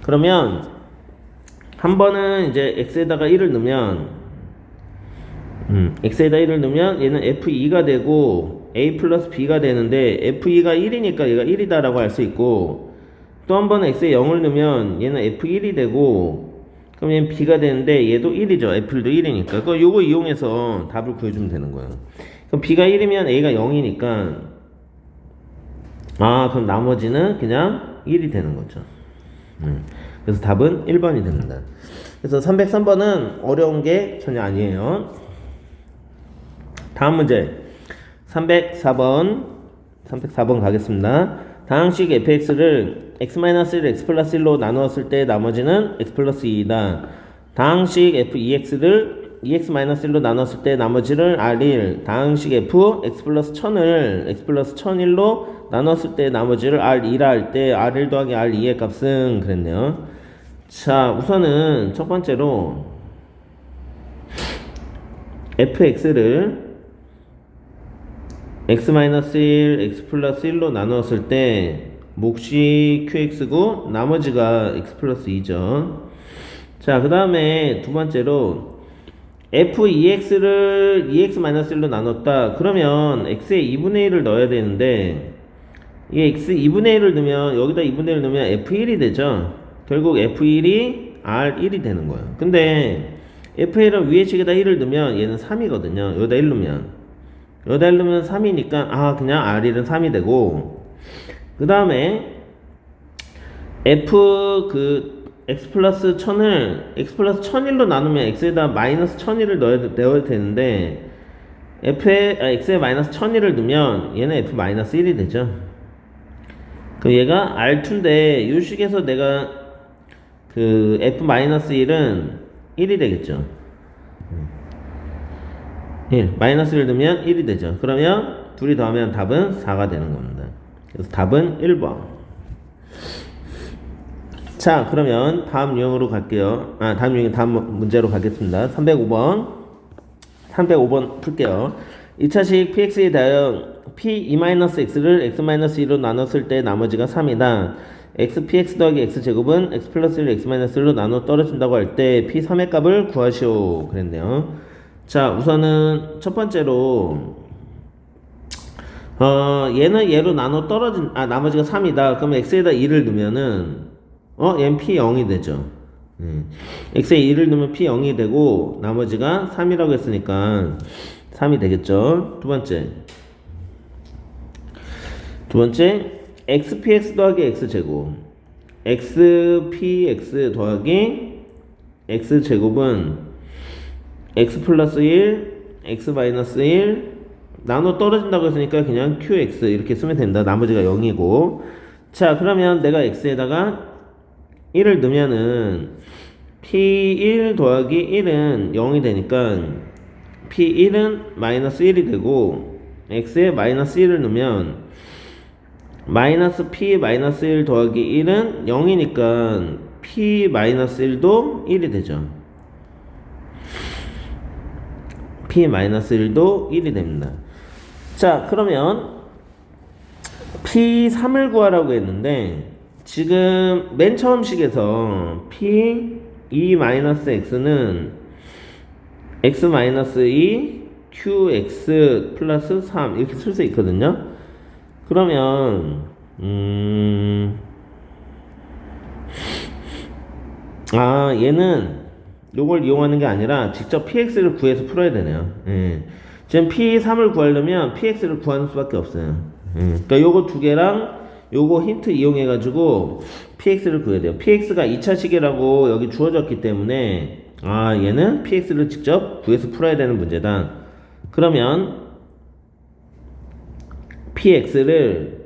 그러면 한 번은 이제 x에다가 1을 넣으면 x에다 1을 넣으면 얘는 f2가 되고 a 플러스 b가 되는데 f2가 1이니까 얘가 1이다 라고 할 수 있고 또 한 번은 x에 0을 넣으면 얘는 f1이 되고 그럼 얘는 b가 되는데 얘도 1이죠. f도 1이니까 그럼 요거 이용해서 답을 구해주면 되는 거예요. 그럼 b가 1이면 a가 0이니까 그럼 나머지는 그냥 1이 되는 거죠. 그래서 답은 1번이 됩니다. 그래서 303번은 어려운 게 전혀 아니에요. 다음 문제 304번 가겠습니다. 다항식 fx를 x-1, x 플러스 1로 나누었을 때 나머지는 x 플러스 2이다. 다항식 f2x를 2x-1로 나눴을 때 나머지를 r1, 다항식 f x 플러스 1000을 x 플러스 1001로 나눴을 때 나머지를 r2라 할 때 r1 더하기 r2의 값은 그랬네요. 자 우선은 첫 번째로 fx를 x-1, x 플러스 1로 나누었을 때 몫이 qx고 나머지가 x 플러스 2죠. 자 그 다음에 두 번째로 f2x를 2x-1로 나눴다. 그러면 x에 2분의 1을 넣어야 되는데 이 x 2분의 1을 넣으면 여기다 2분의 1을 넣으면 f1이 되죠. 결국 f1이 r1이 되는 거예요. 근데 f1을 위에 식에다 1을 넣으면 얘는 3이거든요. 여기다 1 넣으면 여기다 1 넣으면 3이니까 그냥 R1은 3이 되고, 그 다음에 F X 플러스 1000을 X 플러스 1001로 나누면 X에다 마이너스 1001을 넣어야 되는데, X에 마이너스 1001을 넣으면 얘는 F 마이너스 1이 되죠. 그럼 얘가 R2인데 이 식에서 내가 F 마이너스 1은 1이 되겠죠. 1 마이너스 1 넣으면 1이 되죠. 그러면 둘이 더하면 답은 4가 되는 겁니다. 그래서 답은 1번. 자, 그러면 다음 유형으로 갈게요. 다음 문제로 가겠습니다. 305번 풀게요. 2차식 px에 대하여 p2-x를 x-2로 나눴을 때 나머지가 3이다. x px 더하기 x제곱은 x 플러스 1 x-1로 나눠 떨어진다고 할 때 p3의 값을 구하시오. 그랬네요. 자, 우선은 첫 번째로 얘는 얘로 나눠 나머지가 3이다. 그러면 x에다 2를 넣으면은 얘는 p0이 되죠. x에 2를 넣으면 p0이 되고 나머지가 3이라고 했으니까 3이 되겠죠. 두 번째 xpx 더하기 x제곱 xpx 더하기 x제곱은 x 플러스 1 x 마이너스 1 나눠 떨어진다고 했으니까 그냥 qx 이렇게 쓰면 된다. 나머지가 0이고, 자, 그러면 내가 x에다가 1을 넣으면은 p1 더하기 1은 0이 되니까 p1은 마이너스 1이 되고, x에 마이너스 1을 넣으면 마이너스 p 마이너스 1 더하기 1은 0이니까 p 마이너스 1도 1이 되죠. p 마이너스 1도 1이 됩니다. 자, 그러면 p3을 구하라고 했는데 지금 맨 처음 식에서 p2-x는 x-2 qx 플러스 3 이렇게 쓸 수 있거든요. 그러면 얘는 요걸 이용하는 게 아니라 직접 px를 구해서 풀어야 되네요. 지금 p3을 구하려면 px를 구하는 수밖에 없어요. 그러니까 요거 두 개랑 요거 힌트 이용해 가지고 px를 구해야 돼요. px가 2차식이라고 여기 주어졌기 때문에 얘는 px를 직접 구해서 풀어야 되는 문제다. 그러면 px를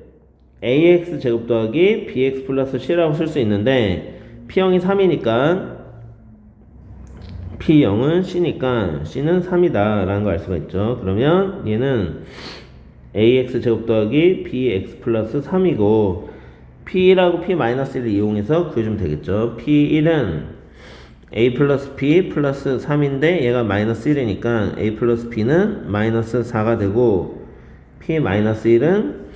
ax 제곱 더하기 bx 플러스 c라고 쓸 수 있는데 p0이 3이니까 p0은 c니까 c는 3이다 라는 걸 알 수가 있죠. 그러면 얘는 ax 제곱 더하기 bx 플러스 3이고 p1하고 p-1을 이용해서 구해주면 되겠죠. p1은 a 플러스 b 플러스 3인데 얘가 마이너스 1이니까 a 플러스 b는 마이너스 4가 되고 p-1은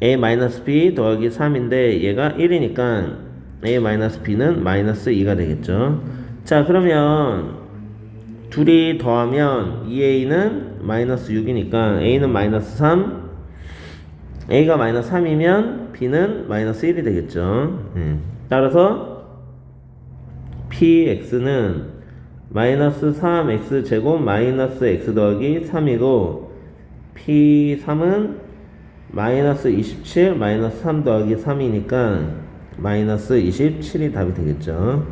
a 마이너스 b 더하기 3인데 얘가 1이니까 a 마이너스 b는 마이너스 2가 되겠죠. 자, 그러면 둘이 더하면 2a는 마이너스 6이니까 a는 마이너스 3, a가 마이너스 3이면 b는 마이너스 1이 되겠죠. 따라서 px는 마이너스 3x 제곱 마이너스 x 더하기 3이고 p3은 마이너스 27 마이너스 3 더하기 3이니까 마이너스 27이 답이 되겠죠.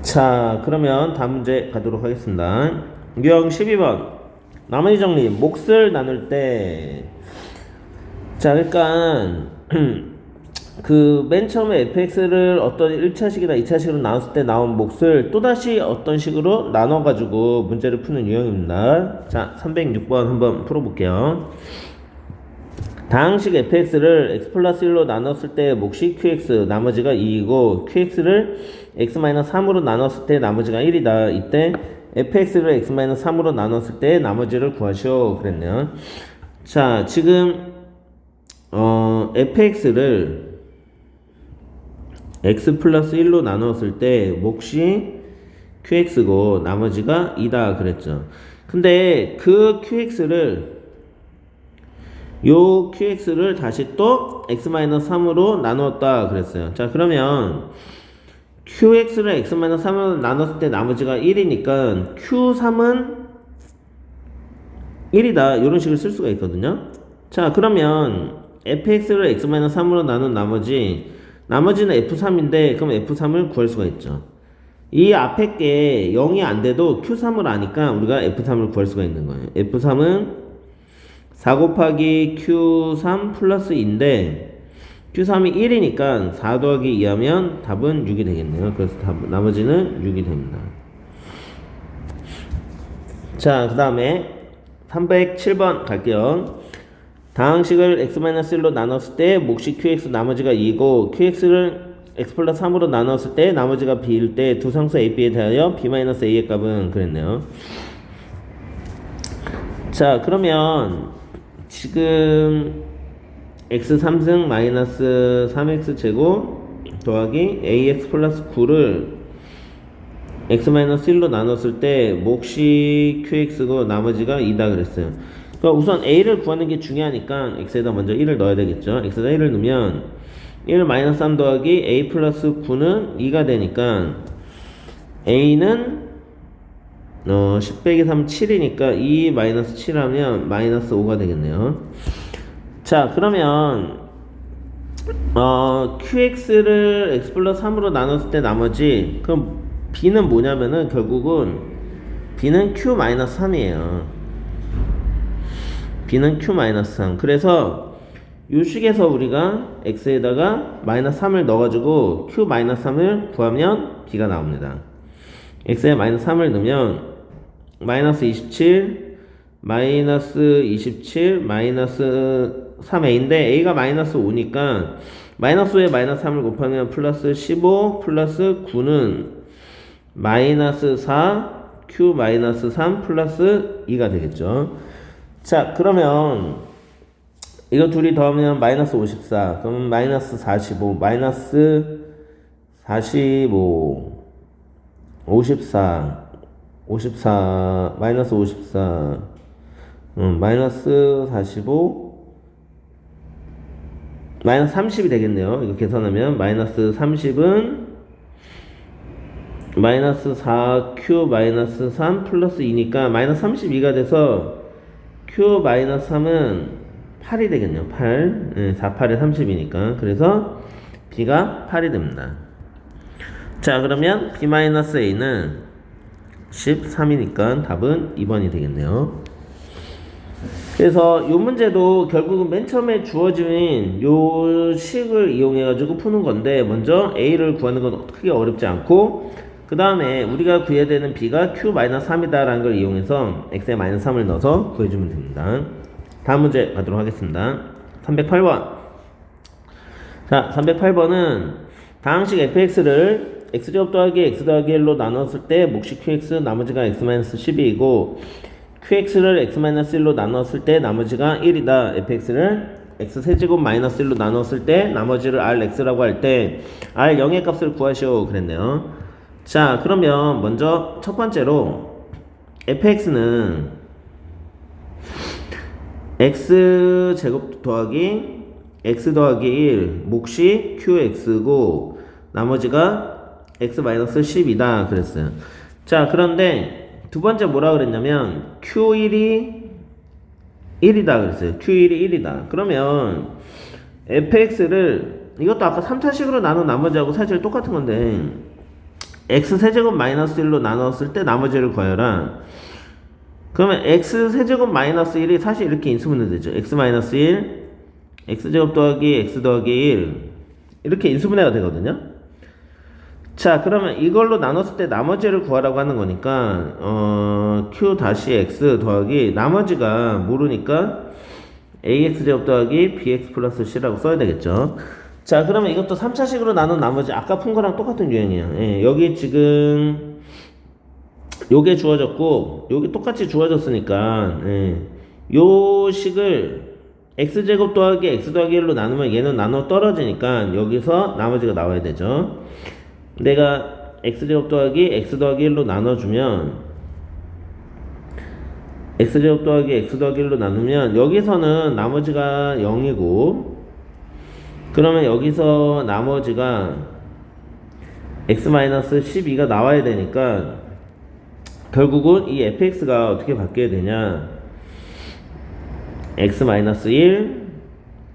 자, 그러면 다음 문제 가도록 하겠습니다. 유형 12번 나머지 정리. 몫을 나눌 때, 자, 그러니까 맨 처음에 fx를 어떤 1차식이나 2차식으로 나눴을 때 나온 몫을 또다시 어떤 식으로 나눠가지고 문제를 푸는 유형입니다. 자, 306번 한번 풀어볼게요. 다항식 fx를 x 플러스 1로 나눴을 때 몫이 qx, 나머지가 2이고 qx를 x-3으로 나눴을 때 나머지가 1이다. 이때 fx를 x-3으로 나눴을 때 나머지를 구하시오. 그랬네요. 자, 지금 fx를 x 플러스 1로 나눴을 때 몫이 qx고 나머지가 2다 그랬죠. 근데 그 qx를 다시 또 x-3으로 나누었다 그랬어요. 자, 그러면 qx를 x-3으로 나눴을 때 나머지가 1이니까 q3은 1이다 이런 식으로 쓸 수가 있거든요. 자 그러면 fx를 x-3으로 나눈 나머지는 f3인데 그럼 f3을 구할 수가 있죠. 이 앞에 게 0이 안 돼도 q3을 아니까 우리가 f3을 구할 수가 있는 거예요. f3은 4 곱하기 q3 플러스 2인데 q3이 1이니까 4 더하기 2 하면 답은 6이 되겠네요. 그래서 나머지는 6이 됩니다. 자, 그 다음에 307번 갈게요. 다항식을 x-1로 나눴을 때 몫이 qx 나머지가 2고 qx를 x 플러스 3으로 나눴을 때 나머지가 b일 때 두 상수 a, b에 대하여 b-a의 값은 그랬네요. 자 그러면 지금 x 3승 마이너스 3x 제곱 더하기 ax 플러스 9를 x-1로 나눴을 때 몫이 qx고 나머지가 2다 그랬어요. 그러니까 우선 a를 구하는 게 중요하니까 x에다 먼저 1을 넣어야 되겠죠. x에다 1을 넣으면 1 마이너스 3 더하기 a 플러스 9는 2가 되니까 a는 10 빼기 3 7이니까 2 마이너스 7 하면 마이너스 5가 되겠네요. 자 그러면 qx를 x 플러스 3으로 나눴을 때 나머지 그럼 b는 뭐냐면은 결국은 b는 q 마이너스 3이에요. b는 q 마이너스 3. 그래서 요 식에서 우리가 x에다가 마이너스 3을 넣어가지고 q 마이너스 3을 구하면 b가 나옵니다. x에 마이너스 3을 넣으면 마이너스 27 마이너스 27 마이너스 3a인데 a가 마이너스 5니까 마이너스 5에 마이너스 3을 곱하면 플러스 15 플러스 9는 마이너스 4 q 마이너스 3 플러스 2가 되겠죠. 자 그러면 이거 둘이 더하면 마이너스 54 그러면 마이너스 45 마이너스 45 54 54 마이너스 54 마이너스 45 마이너스 30이 되겠네요. 이거 계산하면 마이너스 30은 마이너스 4q 마이너스 3 플러스 2니까 마이너스 32가 돼서 q 마이너스 3은 8이 되겠네요. 8 4, 8에 30이니까 그래서 b가 8이 됩니다. 자 그러면 b-a는 13이니까 답은 2번이 되겠네요. 그래서 이 문제도 결국은 맨 처음에 주어진 요 식을 이용해 가지고 푸는 건데 먼저 a를 구하는 건 크게 어렵지 않고 그 다음에 우리가 구해야 되는 b가 q-3이다 라는 걸 이용해서 x에 마이너스 3을 넣어서 구해주면 됩니다. 다음 문제 가도록 하겠습니다. 308번. 자 308번은 다항식 fx를 x제곱 더하기 x 더하기 1로 나눴을 때 몫이 qx 나머지가 x-12이고 qx를 x-1로 나눴을 때 나머지가 1이다. fx를 x세제곱 마이너스 1로 나눴을 때 나머지를 rx라고 할 때 r 0의 값을 구하시오 그랬네요. 자 그러면 먼저 첫 번째로 fx는 x제곱 더하기 x 더하기 1 몫이 qx고 나머지가 x-10이다 그랬어요. 자 그런데 두 번째 뭐라 그랬냐면 q1이 1이다 그랬어요. q1이 1이다. 그러면 fx를 이것도 아까 3차식으로 나눈 나머지하고 사실 똑같은 건데 x세제곱 마이너스 1로 나눴을 때 나머지를 구하여라. 그러면 x세제곱 마이너스 1이 사실 이렇게 인수분해 되죠. x-1 x제곱 더하기 x 더하기 1 이렇게 인수분해가 되거든요. 자 그러면 이걸로 나눴을 때 나머지를 구하라고 하는 거니까 q-x 더하기 나머지가 모르니까 ax제곱 더하기 bx 플러스 c라고 써야 되겠죠. 자 그러면 이것도 3차식으로 나눈 나머지 아까 푼 거랑 똑같은 유형이에요. 예, 여기 지금 요게 주어졌고 여기 똑같이 주어졌으니까 요 식을 x제곱 더하기 x 더하기 1로 나누면 얘는 나눠 떨어지니까 여기서 나머지가 나와야 되죠. 내가 x제곱 더하기 x 더하기 1로 나눠주면 x제곱 더하기 x 더하기 1로 나누면 여기서는 나머지가 0이고 그러면 여기서 나머지가 x-12가 나와야 되니까 결국은 이 fx가 어떻게 바뀌어야 되냐, x-1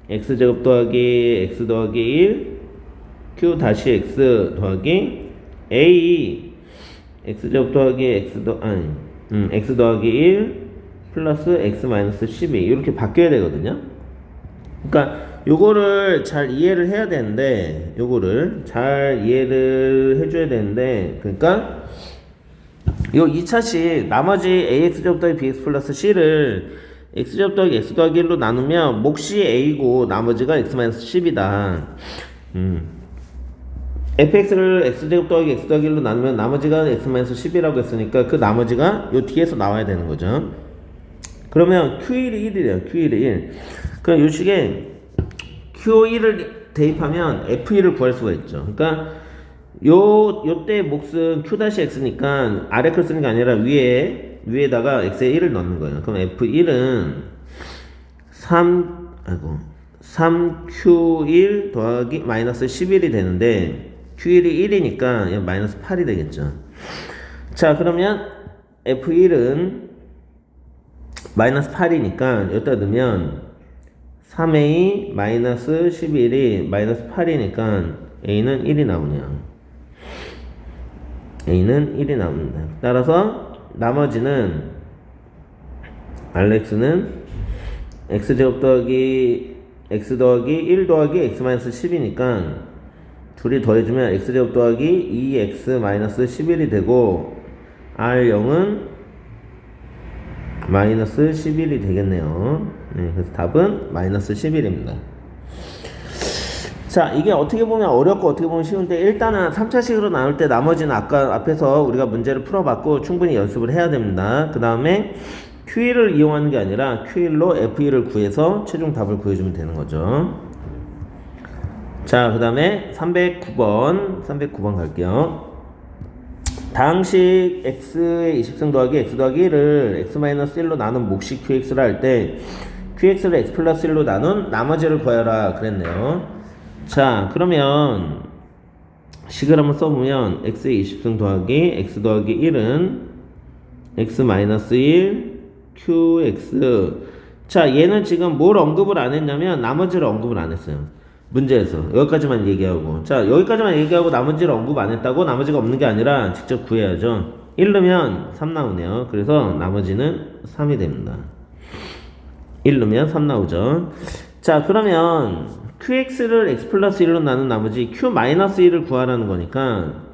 x제곱 더하기 x 더하기 1 q 다시 x 더하기 a x제곱 더하기 x 더하기 1 플러스 x-12 이렇게 바뀌어야 되거든요. 그러니까 요거를 잘 이해를 해야 되는데, 요거를 잘 이해를 해줘야 되는데, 그러니까 요 2차식 나머지 ax제곱 더하기 bx 플러스 c를 x제곱 더하기 x 더하기 1로 나누면 몫이 a고 나머지가 x-10이다. fx를 x제곱 더하기 x 더하기 1로 나누면 나머지가 x-10이라고 했으니까 그 나머지가 요 뒤에서 나와야 되는 거죠. 그러면 q1이 1이래요. q1이 1. 그럼 요 식에 q1을 대입하면 f1을 구할 수가 있죠. 그러니까 요때 몫은 q-x니까 아래 걸 쓰는 게 아니라 위에다가 x에 1을 넣는 거예요. 그럼 f1은 3q1 더하기 마이너스 11이 되는데 q1이 1이니까 마이너스 8이 되겠죠. 자, 그러면 f1은 마이너스 8이니까 여기다 넣으면 3a 마이너스 11이 마이너스 8이니까 a는 1이 나오네요. a는 1이 나옵니다. 따라서 나머지는 rx는 x제곱 더하기 x 더하기 1 더하기 x 마이너스 10이니까 둘이 더해주면 x제곱 더하기 2x 마이너스 11이 되고 r0은 마이너스 11이 되겠네요. 네, 그래서 답은 마이너스 11입니다. 자, 이게 어떻게 보면 어렵고 어떻게 보면 쉬운데, 일단은 3차식으로 나눌 때 나머지는 아까 앞에서 우리가 문제를 풀어봤고 충분히 연습을 해야 됩니다. 그 다음에 Q1을 이용하는 게 아니라 Q1로 F1을 구해서 최종 답을 구해주면 되는 거죠. 자, 그 다음에 309번 갈게요. 다항식 x의 20승 더하기 x 더하기 1을 x-1로 나눈 몫이 qx를 할 때 qx를 x 플러스 1로 나눈 나머지를 구하라 그랬네요. 자, 그러면 식을 한번 써보면 x의 20승 더하기 x 더하기 1은 x-1 qx. 자, 얘는 지금 뭘 언급을 안 했냐면 나머지를 언급을 안 했어요. 문제에서 여기까지만 얘기하고, 자, 여기까지만 얘기하고 나머지를 언급 안 했다고 나머지가 없는 게 아니라 직접 구해야죠. 1 넣으면 3 나오네요. 그래서 나머지는 3이 됩니다. 1 넣으면 3 나오죠. 자, 그러면 qx를 x 플러스 1로 나눈 나머지 q-1을 구하라는 거니까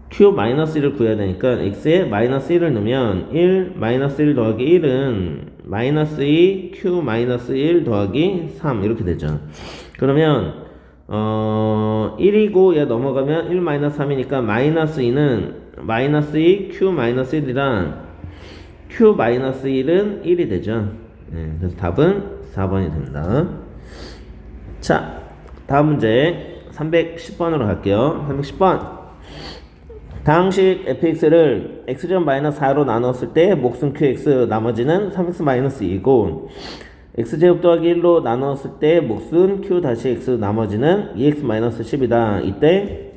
q-1을 구해야 되니까 x에 마이너스 1을 넣으면 1 마이너스 1 더하기 1은 마이너스 2 q-1 더하기 3 이렇게 되죠. 그러면 1이고 얘 넘어가면 1 마이너스 3이니까 마이너스 2는 마이너스 2 q-1이랑 q-1은 1이 되죠. 네, 그래서 답은 4번이 됩니다. 자, 다음 문제 310번으로 갈게요. 310번. 다항식 fx를 x제곱 마이너스 4로 나눴을 때 몫은 qx, 나머지는 3x 마이너스 2이고 x제곱 더하기 1로 나눴을 때 몫은 q 다시 x, 나머지는 2x 마이너스 10이다. 이때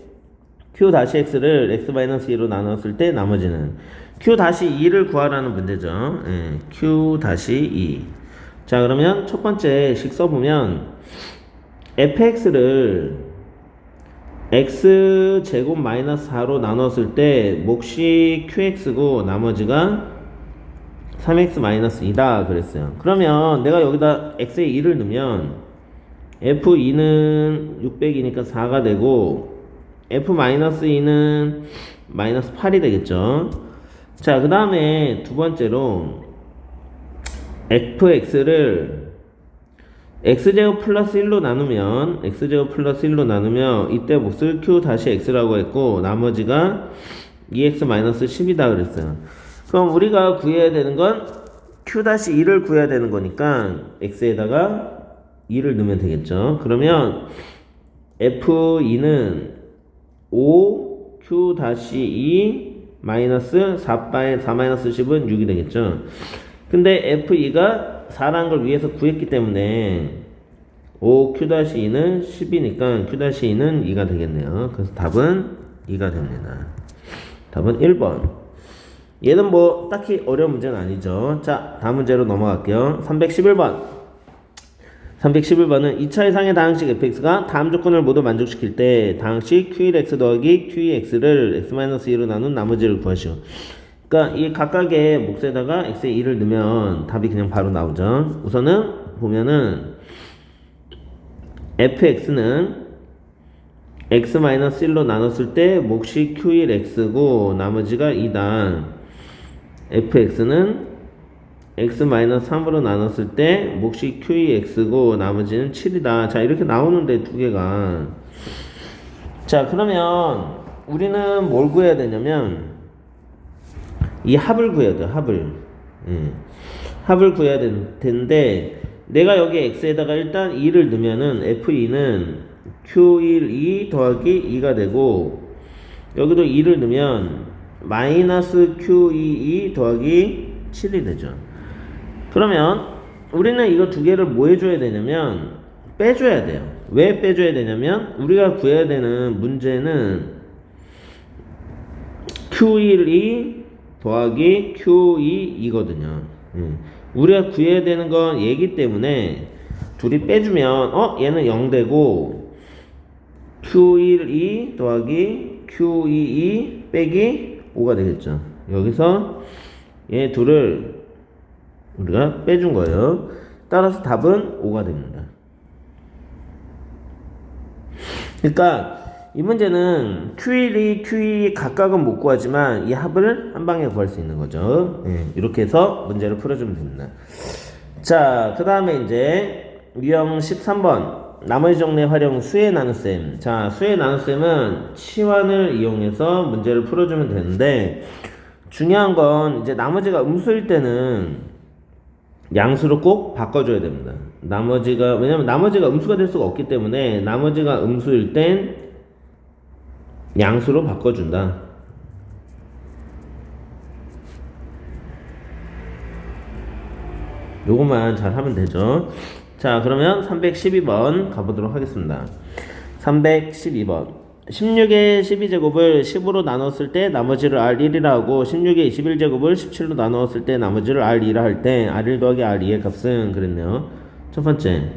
q 다시 x를 x 마이너스 2로 나눴을 때 나머지는 q 다시 2를 구하라는 문제죠. 네, q 다시 2. 자, 그러면 첫 번째 식 써보면 fx를 x제곱 마이너스 4로 나눴을 때 몫이 qx고 나머지가 3x 마이너스 2다 그랬어요. 그러면 내가 여기다 x에 2를 넣으면 f2는 600이니까 4가 되고 f 마이너스 2는 마이너스 8이 되겠죠. 자, 그 다음에 두 번째로 fx를 x제곱 플러스 1로 나누면 이때 몫을 q 다시 x라고 했고 나머지가 2x 마이너스 10이다 그랬어요. 그럼 우리가 구해야 되는 건 q 다시 2를 구해야 되는 거니까 x에다가 2를 넣으면 되겠죠. 그러면 f2는 5 q 다시 2 마이너스 4 마이너스 10은 6이 되겠죠. 근데 f2가 4라는 걸 위해서 구했기 때문에 5 q 다시 2는 10이니까 q 다시 2는 2가 되겠네요. 그래서 답은 2가 됩니다. 답은 1번. 얘는 뭐 딱히 어려운 문제는 아니죠. 자, 다음 문제로 넘어갈게요. 311번. 311번은 2차 이상의 다항식 fx가 다음 조건을 모두 만족시킬 때 다항식 q1x 더하기 q2x를 x-2로 나눈 나머지를 구하시오. 그러니까 이 각각의 몫에다가 x에 2를 넣으면 답이 그냥 바로 나오죠. 우선은 보면은 fx는 x-1로 나눴을 때 몫이 q1x고 나머지가 2다. fx는 x-3으로 나눴을 때 몫이 q2x고 나머지는 7이다. 자, 이렇게 나오는데 두 개가. 자, 그러면 우리는 뭘 구해야 되냐면 이 합을 구해야 돼요. 합을. 합을 구해야 되는데 내가 여기 x에다가 일단 2를 넣으면은 f2는 q12 더하기 2가 되고 여기도 2를 넣으면 마이너스 q22 더하기 7이 되죠. 그러면 우리는 이거 두 개를 뭐 해줘야 되냐면 빼줘야 돼요. 왜 빼줘야 되냐면 우리가 구해야 되는 문제는 q12 더하기 q22거든요. 우리가 구해야 되는 건 얘기 때문에 둘이 빼주면 얘는 0 되고 q12 더하기 q22 빼기 5가 되겠죠. 여기서 얘 둘을 우리가 빼준 거예요. 따라서 답은 5가 됩니다. 그러니까 이 문제는 Q1이 Q2 각각은 못 구하지만 이 합을 한 방에 구할 수 있는 거죠. 이렇게 해서 문제를 풀어주면 됩니다. 자, 그 다음에 이제 유형 13번 나머지 정리 활용 수의 나눗셈. 자, 수의 나눗셈은 치환을 이용해서 문제를 풀어주면 되는데 중요한 건 이제 나머지가 음수일 때는 양수로 꼭 바꿔줘야 됩니다. 왜냐면 나머지가 음수가 될 수가 없기 때문에 나머지가 음수일 땐 양수로 바꿔준다. 요것만 잘 하면 되죠. 자, 그러면 312번 가보도록 하겠습니다. 312번 16의 12제곱을 10으로 나눴을 때 나머지를 R1이라 하고 16의 21제곱을 17로 나누었을 때 나머지를 R2라 할 때 R1 더하기 R2의 값은 그랬네요. 첫 번째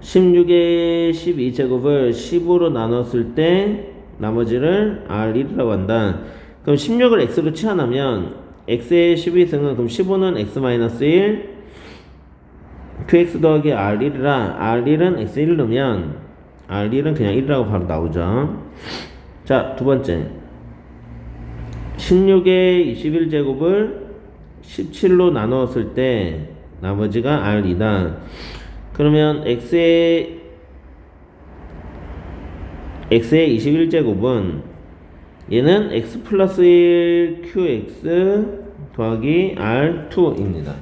16의 12제곱을 10으로 나눴을 때 나머지를 R1이라고 한다. 그럼 16을 X로 치환하면 X의 12승은 그럼 15는 X-1 QX 더하기 R1이라 R1은 X1을 넣으면 R1은 그냥 1이라고 바로 나오죠. 자, 두 번째 16의 21제곱을 17로 나누었을 때 나머지가 R2다. 그러면 X의 21제곱은 얘는 X 플러스 1 QX 더하기 R2입니다.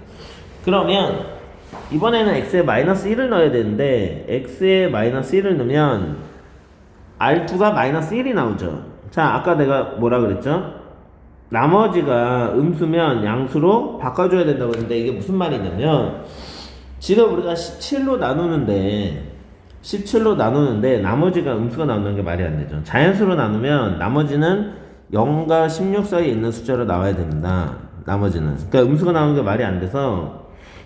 그러면 이번에는 x에 마이너스 1을 넣어야 되는데 x에 마이너스 1을 넣으면 R2가 마이너스 1이 나오죠. 자, 아까 내가 뭐라 그랬죠? 나머지가 음수면 양수로 바꿔줘야 된다고 했는데 이게 무슨 말이냐면 지금 우리가 17로 나누는데 나머지가 음수가 나오는 게 말이 안 되죠. 자연수로 나누면 나머지는 0과 16 사이에 있는 숫자로 나와야 됩니다. 나머지는. 그러니까 음수가 나오는 게 말이 안 돼서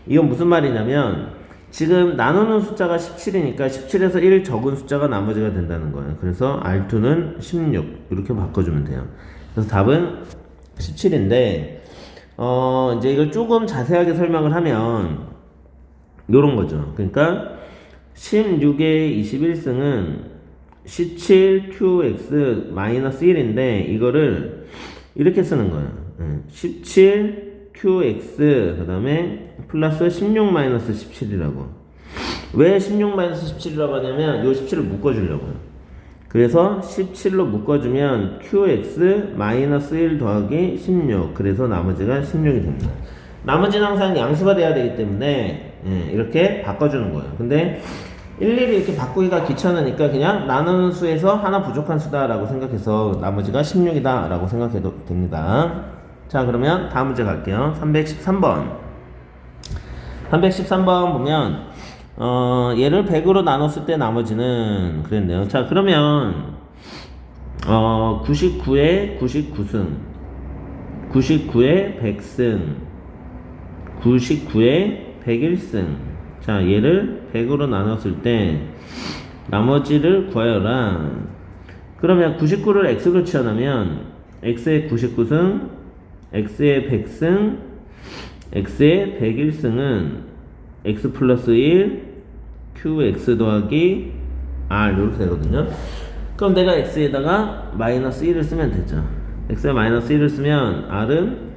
이건 무슨 말이냐면 지금 나누는 숫자가 17이니까 17에서 1 적은 숫자가 나머지가 된다는 거예요. 그래서 R2는 16 이렇게 바꿔주면 돼요. 그래서 답은 17인데 이제 이걸 조금 자세하게 설명을 하면 요런 거죠. 그러니까 16의 21승은 17QX-1인데 이거를 이렇게 쓰는 거예요. 17QX 그 다음에 플러스 16-17이라고. 왜 16-17이라고 하냐면 요 17을 묶어주려고요. 그래서 17로 묶어주면 QX-1 더하기 16 그래서 나머지가 16이 됩니다. 나머지는 항상 양수가 돼야 되기 때문에 이렇게 바꿔주는 거예요. 근데 일일이 이렇게 바꾸기가 귀찮으니까 그냥 나누는 수에서 하나 부족한 수다 라고 생각해서 나머지가 16이다 라고 생각해도 됩니다. 자, 그러면 다음 문제 갈게요. 313번 보면 얘를 100으로 나눴을 때 나머지는 그랬네요. 자, 그러면 99에 99승, 99에 100승, 99에 101승. 자, 얘를 100으로 나눴을 때 나머지를 구하여라. 그러면 99를 x로 치환하면 x의 99승, x의 100승, x의 101승은 x 플러스 1 qx 더하기 r 이렇게 되거든요. 그럼 내가 x에다가 마이너스 1을 쓰면 되죠. x에 마이너스 1을 쓰면 r은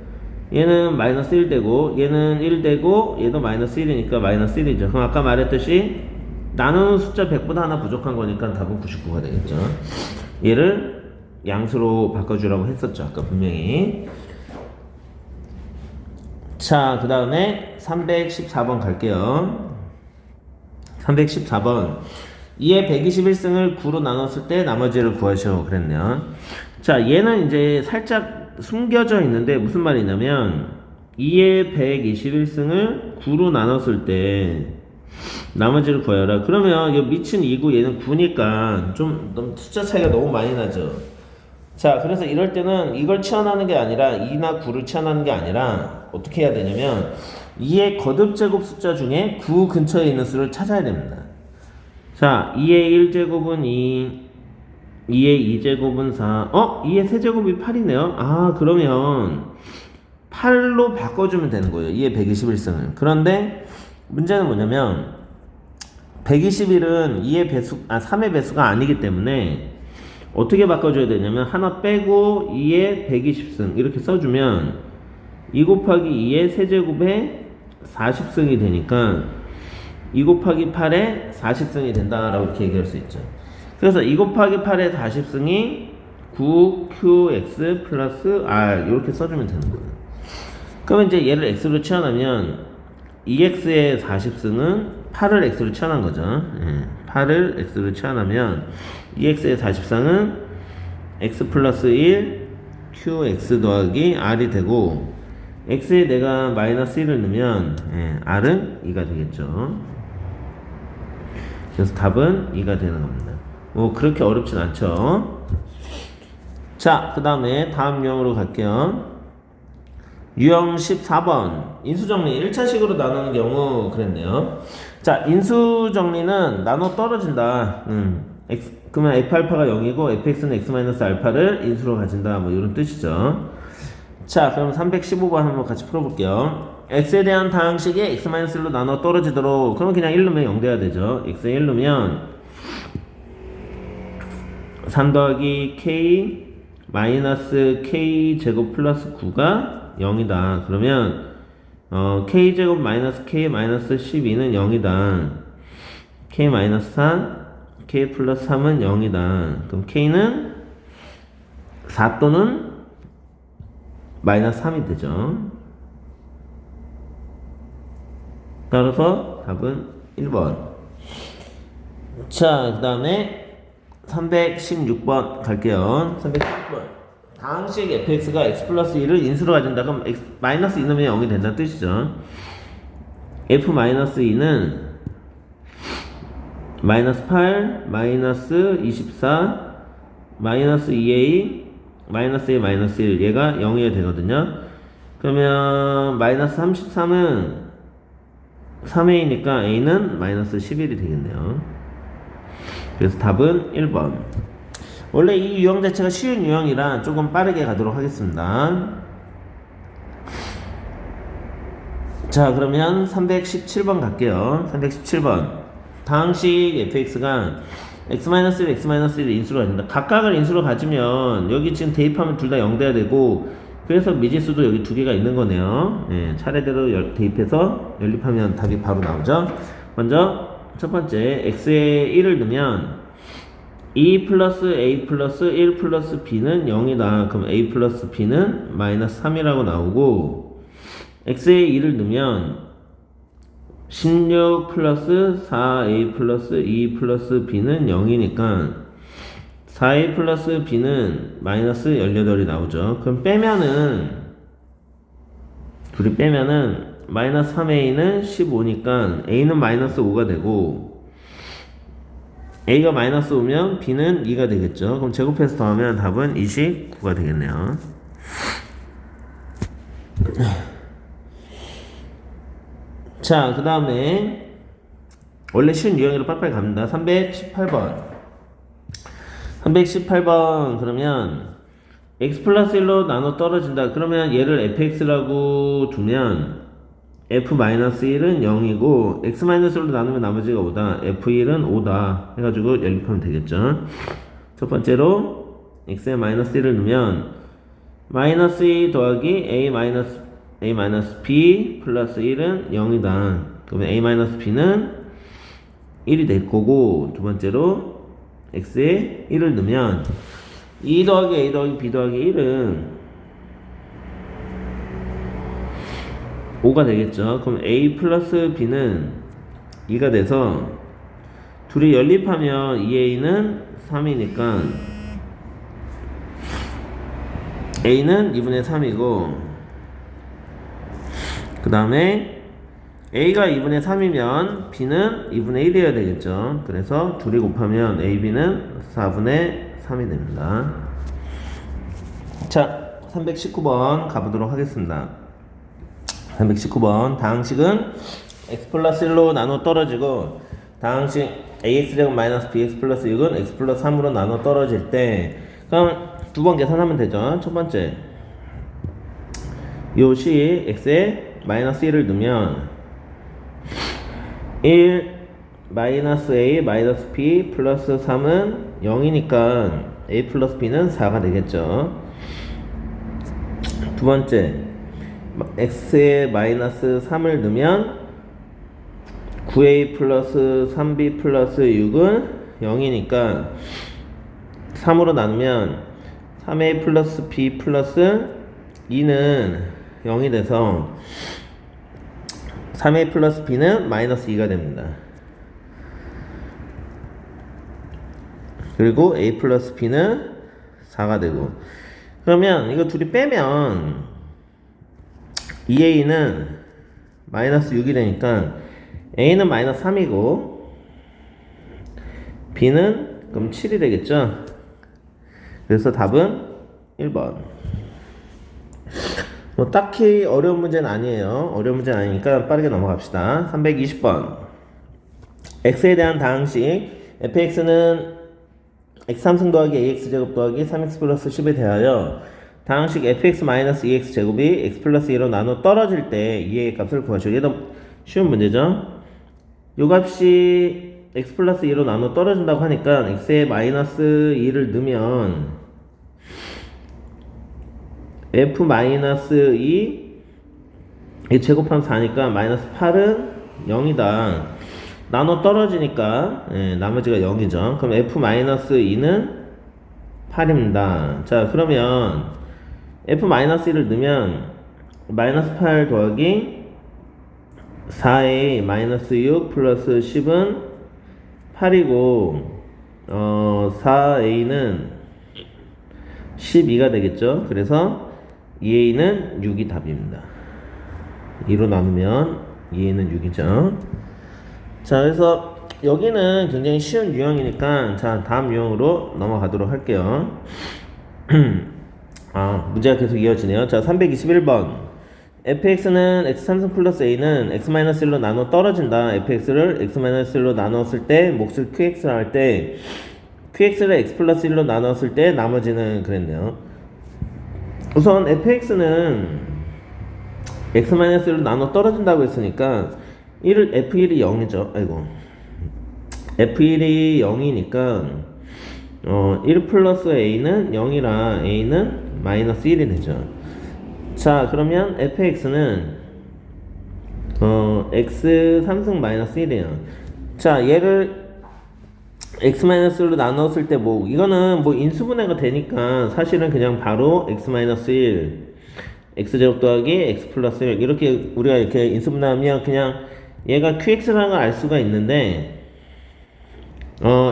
얘는 마이너스 1 되고 얘는 1 되고 얘도 마이너스 1이니까 마이너스 1이죠. 그럼 아까 말했듯이 나누는 숫자 100보다 하나 부족한 거니까 답은 99가 되겠죠. 얘를 양수로 바꿔주라고 했었죠. 아까 분명히. 자, 그 다음에 314번 갈게요. 314번. 2의 121승을 9로 나눴을 때 나머지를 구하시오. 그랬네요. 자, 얘는 이제 살짝 숨겨져 있는데 무슨 말이냐면 2의 121승을 9로 나눴을 때 나머지를 구하여라. 그러면 이 미친 2고 얘는 9니까 좀 숫자 차이가 너무 많이 나죠. 자, 그래서 이럴 때는 이걸 치환하는 게 아니라 2나 9를 치환하는 게 아니라 어떻게 해야 되냐면 2의 거듭제곱 숫자 중에 9 근처에 있는 수를 찾아야 됩니다. 자, 2의 1제곱은 2, 2의 2제곱은 4. 2의 세제곱이 8이네요. 아, 그러면 8로 바꿔주면 되는 거예요. 2의 121승을. 그런데 문제는 뭐냐면 121은 2의 배수, 3의 배수가 아니기 때문에 어떻게 바꿔줘야 되냐면 하나 빼고 2의 120승 이렇게 써주면 2 곱하기 2의 세제곱에 40승이 되니까 2 곱하기 8에 40승이 된다라고 이렇게 얘기할 수 있죠. 그래서 2 곱하기 8에 40승이 9qx 플러스 r 이렇게 써주면 되는 거예요. 그러면 이제 얘를 x로 치환하면 2x의 40승은 8을 x로 치환한 거죠. 8을 x로 치환하면 2x의 40승은 x 플러스 1 qx 더하기 r이 되고 x에 내가 마이너스 1을 넣으면 r은 2가 되겠죠. 그래서 답은 2가 되는 겁니다. 뭐 그렇게 어렵진 않죠. 자, 그 다음에 다음 유형으로 갈게요. 유형 14번 인수정리 1차식으로 나누는 경우 그랬네요. 자, 인수정리는 나눠 떨어진다. 그러면 f알파가 0이고 fx는 x-알파를 인수로 가진다. 뭐 이런 뜻이죠. 자, 그럼 315번 한번 같이 풀어볼게요. x에 대한 다항식이 x-1로 나눠 떨어지도록 그러면 그냥 1 넣으면 0 돼야 되죠. x에 1 넣으면 3 더하기 k 마이너스 k 제곱 플러스 9가 0이다. 그러면 k 제곱 마이너스 k 마이너스 12는 0이다. k 마이너스 4 k 플러스 3은 0이다. 그럼 k는 4 또는 마이너스 3이 되죠. 따라서 답은 1번. 자, 그 다음에 316번 갈게요. 316번. 다항식 fx가 x 플러스 2를 인수로 가진다. 그럼 x 마이너스 2 넣으면 0이 된다는 뜻이죠. f 마이너스 2는 마이너스 8, 마이너스 24, 마이너스 2a, 마이너스 1, 마이너스 1 얘가 0이어야 되거든요. 그러면 마이너스 33은 3a니까 a는 마이너스 11이 되겠네요. 그래서 답은 1번. 원래 이 유형 자체가 쉬운 유형이라 조금 빠르게 가도록 하겠습니다. 자, 그러면 317번 갈게요. 317번. 다항식 fx가 x-1, x-1을 인수로 가진다. 각각을 인수로 가지면 여기 지금 대입하면 둘 다 0 돼야 되고 그래서 미지수도 여기 두 개가 있는 거네요. 차례대로 대입해서 연립하면 답이 바로 나오죠. 먼저 첫 번째 x에 1을 넣으면 2 플러스 a 플러스 1 플러스 b는 0이다. 그럼 a 플러스 b는 마이너스 3이라고 나오고 x에 2를 넣으면 16 플러스 4a 플러스 2 플러스 b는 0이니까 4a 플러스 b는 마이너스 18이 나오죠. 그럼 빼면은 둘이 빼면은 마이너스 3a는 15니까 a는 마이너스 5가 되고 A가 마이너스 5면 B는 2가 되겠죠. 그럼 제곱해서 더하면 답은 29가 되겠네요. 자, 그 다음에 원래 쉬운 유형으로 빨리빨리 갑니다. 318번. 318번 그러면 x 플러스 1로 나눠 떨어진다. 그러면 얘를 fx라고 두면 f-1은 0이고 x-1로 나누면 나머지가 5다. f1은 5다. 해가지고 연립하면 되겠죠. 첫 번째로 x에 마이너스 1을 넣으면 마이너스 2 더하기 a-b 플러스 1은 0이다. 그러면 a-b는 1이 될 거고, 두 번째로 x에 1을 넣으면 2 더하기 a 더하기 b 더하기 1은 5가 되겠죠. 그럼 a 플러스 b는 2가 돼서 둘이 연립하면 2a는 3이니까 a는 2분의 3이고 그 다음에 a가 2분의 3이면 b는 2분의 1이어야 되겠죠. 그래서 둘이 곱하면 ab는 4분의 3이 됩니다. 자, 319번 가보도록 하겠습니다. 319번 다항식은 x 플러스 1로 나눠 떨어지고 다항식 ax제곱 마이너스 bx 플러스 6은 x 플러스 3으로 나눠 떨어질 때 그럼 두 번 계산하면 되죠. 첫 번째 요 시 x에 마이너스 1을 넣으면 1 마이너스 a 마이너스 b 플러스 3은 0이니까 a 플러스 b는 4가 되겠죠. 두 번째 x에 마이너스 3을 넣으면 9a 플러스 3b 플러스 6은 0이니까 3으로 나누면 3a 플러스 b 플러스 2는 0이 돼서 3a 플러스 b는 마이너스 2가 됩니다. 그리고 a 플러스 b는 4가 되고 그러면 이거 둘이 빼면 2a는 마이너스 6이 되니까 a는 마이너스 3이고 b는 그럼 7이 되겠죠. 그래서 답은 1번. 뭐 딱히 어려운 문제는 아니에요. 어려운 문제는 아니니까 빠르게 넘어갑시다. 320번 x에 대한 다항식 fx는 x3승 더하기 ax제곱 더하기 3x 플러스 10에 대하여 다항식 fx-2x 제곱이 x 플러스 2로 나눠 떨어질 때 2의 값을 구하시오. 얘도 쉬운 문제죠. 요 값이 x 플러스 2로 나눠 떨어진다고 하니까 x에 마이너스 2를 넣으면 f-2 제곱하면 4니까 마이너스 8은 0이다. 나눠 떨어지니까 나머지가 0이죠. 그럼 f-2는 8입니다. 자, 그러면 f-1을 넣으면 마이너스 8 더하기 4a 마이너스 6 플러스 10은 8이고 4a는 12가 되겠죠. 그래서 2a는 6이 답입니다. 2로 나누면 2a는 6이죠. 자, 그래서 여기는 굉장히 쉬운 유형이니까 자, 다음 유형으로 넘어가도록 할게요. 문제가 계속 이어지네요. 자, 321번 fx는 x3승 플러스 a는 x-1로 나눠 떨어진다. fx를 x-1로 나눴을 때 몫을 qx를 할 때 qx를 x 플러스 1로 나눴을 때 나머지는 그랬네요. 우선 fx는 x-1로 나눠 떨어진다고 했으니까 f1이 0이죠. f1이 0이니까 1 플러스 a는 0이라 a는 마이너스 1이 되죠. 자, 그러면 fx는 x 3승 마이너스 1이에요. 자, 얘를 x-1로 나눴을 때 이거는 인수분해가 되니까 사실은 그냥 바로 x-1 x제곱 더하기 x 플러스 1 이렇게 우리가 이렇게 인수분해하면 그냥 얘가 qx라는 걸 알 수가 있는데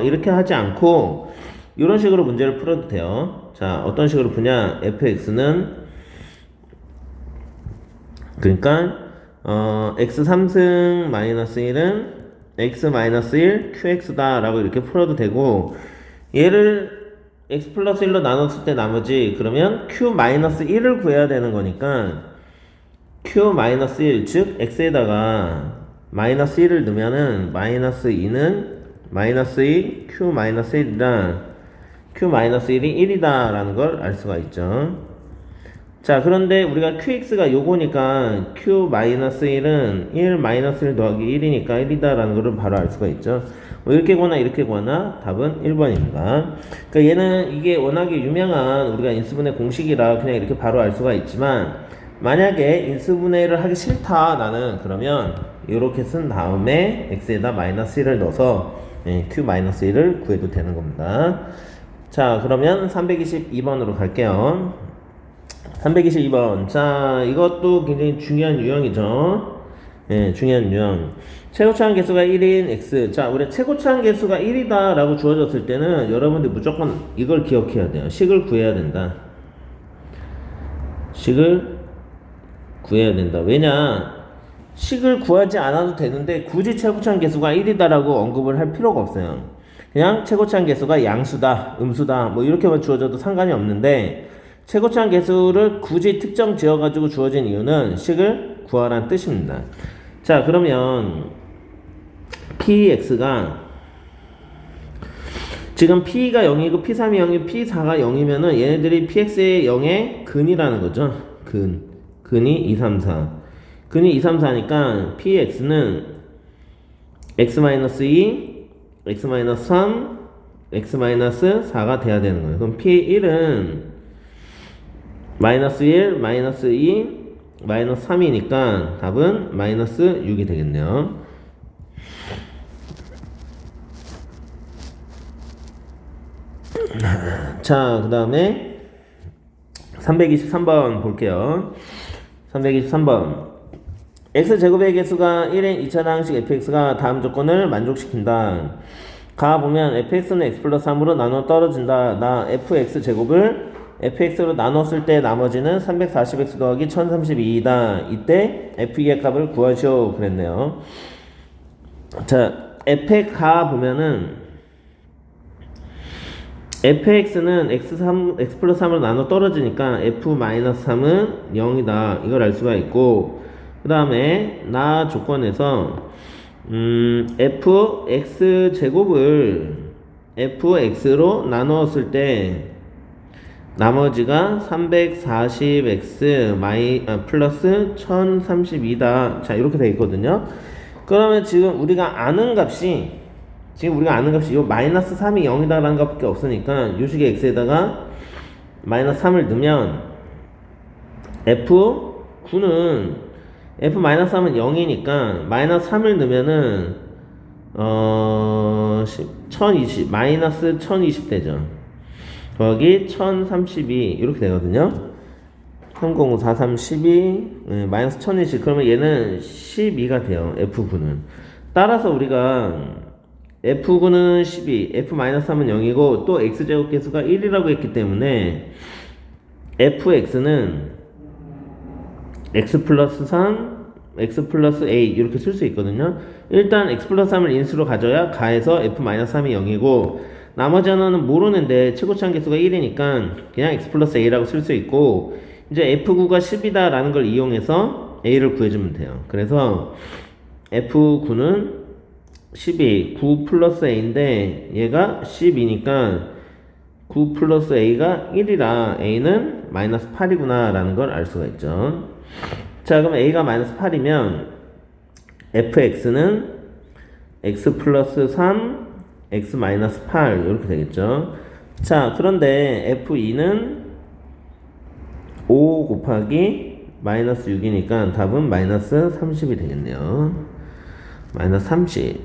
이렇게 하지 않고 이런 식으로 문제를 풀어도 돼요. 자, 어떤 식으로 푸냐? fx는 그러니까 x 3승 마이너스 1은 x-1 qx다 라고 이렇게 풀어도 되고, 얘를 x 플러스 1로 나눴을 때 나머지, 그러면 q-1을 구해야 되는 거니까 q-1, 즉 x에다가 마이너스 1을 넣으면은 마이너스 2는 마이너스 2 q-1이다, q-1이 1이다 라는 걸 알 수가 있죠. 자, 그런데 우리가 qx가 요거니까 q-1은 1 더하기 1이니까 1이다 라는 거를 바로 알 수가 있죠. 뭐 이렇게 구하나 이렇게 구하나 답은 1번입니다. 그러니까 얘는 이게 워낙에 유명한 우리가 인수분해 공식이라 그냥 이렇게 바로 알 수가 있지만, 만약에 인수분해를 하기 싫다 나는, 그러면 이렇게 쓴 다음에 x에다 마이너스 1을 넣어서 q-1을 구해도 되는 겁니다. 자, 그러면 322번으로 갈게요. 322번. 자, 이것도 굉장히 중요한 유형이죠. 예, 중요한 유형. 최고차항 개수가 1인 x. 자, 우리 최고차항 개수가 1이다 라고 주어졌을 때는 여러분들 무조건 이걸 기억해야 돼요. 식을 구해야 된다. 식을 구해야 된다. 왜냐? 식을 구하지 않아도 되는데 굳이 최고차항 개수가 1이다 라고 언급을 할 필요가 없어요. 그냥 최고차항 개수가 양수다, 음수다, 뭐 이렇게만 주어져도 상관이 없는데, 최고차항 개수를 굳이 특정 지어가지고 주어진 이유는 식을 구하라는 뜻입니다. 자, 그러면 px가 지금 p가 0이고 p3이 0이고 p4가 0이면은 얘네들이 px의 0의 근이라는 거죠. 근이 2, 3, 4. 근이 2, 3, 4니까 px는 x-2, x-3, x-4가 돼야 되는 거예요. 그럼 p1은 마이너스 1, 마이너스 2, 마이너스 3이니까 답은 마이너스 6이 되겠네요. 자, 그 다음에 323번 볼게요. 323번. x제곱의 개수가 1인 2차례 항식 fx가 다음 조건을 만족시킨다. 가 보면 fx는 x 플러스 3으로 나눠 떨어진다. 나 fx제곱을 fx로 나눴을 때 나머지는 340x 더하기 1032이다. 이때 f의 값을 구하시오 그랬네요. 자, f의 가 보면은 fx는 x 플러스 3으로 나눠 떨어지니까 f-3은 0이다. 이걸 알 수가 있고, 그 다음에 나 조건에서 fx제곱을 fx로 나누었을 때 나머지가 340x 플러스 1032다. 자, 이렇게 되어 있거든요. 그러면 지금 우리가 아는 값이 요 마이너스 3이 0이다라는 것밖에 없으니까 요식의 x에다가 마이너스 3을 넣으면 f9는 f-3은 0이니까 마이너스 3을 넣으면은 1020 마이너스 1020 되죠. 더하기 1032 이렇게 되거든요. 304312 마이너스 1020. 그러면 얘는 12가 돼요. F9는. 따라서 우리가 F9는 12, F-3은 0이고 또 X제곱 개수가 1이라고 했기 때문에 FX는 X 플러스 3, X 플러스 A 이렇게 쓸 수 있거든요. 일단 X 플러스 3을 인수로 가져야 가해서 F-3이 0이고 나머지 하나는 모르는데 최고차항 개수가 1이니까 그냥 x 플러스 a라고 쓸 수 있고, 이제 f9가 10이다 라는 걸 이용해서 a를 구해주면 돼요. 그래서 f9는 12, 9 플러스 a인데 얘가 10이니까 9 플러스 a가 1이라 a는 마이너스 8이구나 라는 걸 알 수가 있죠. 자, 그럼 a가 마이너스 8이면 fx는 x 플러스 3 x-8 이렇게 되겠죠. 자, 그런데 f2는 5 곱하기 마이너스 6이니까 답은 마이너스 30이 되겠네요. 마이너스 30.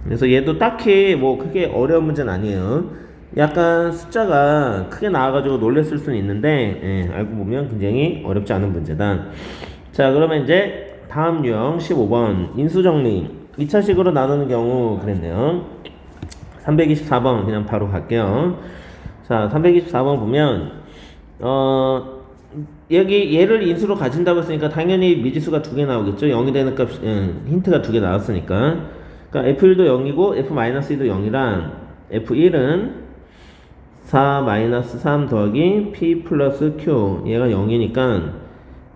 그래서 얘도 딱히 뭐 크게 어려운 문제는 아니에요. 약간 숫자가 크게 나와가지고 놀랬을 수는 있는데 알고 보면 굉장히 어렵지 않은 문제다. 자, 그러면 이제 다음 유형 15번 인수정리 2차식으로 나누는 경우 그랬네요. 324번 그냥 바로 갈게요. 자, 324번 보면 여기 얘를 인수로 가진다고 했으니까 당연히 미지수가 2개 나오겠죠. 0이 되는 값 힌트가 2개 나왔으니까. 그러니까 F1도 0이고 F-2도 0이란 F1은 4-3 더하기 P 플러스 Q 얘가 0이니까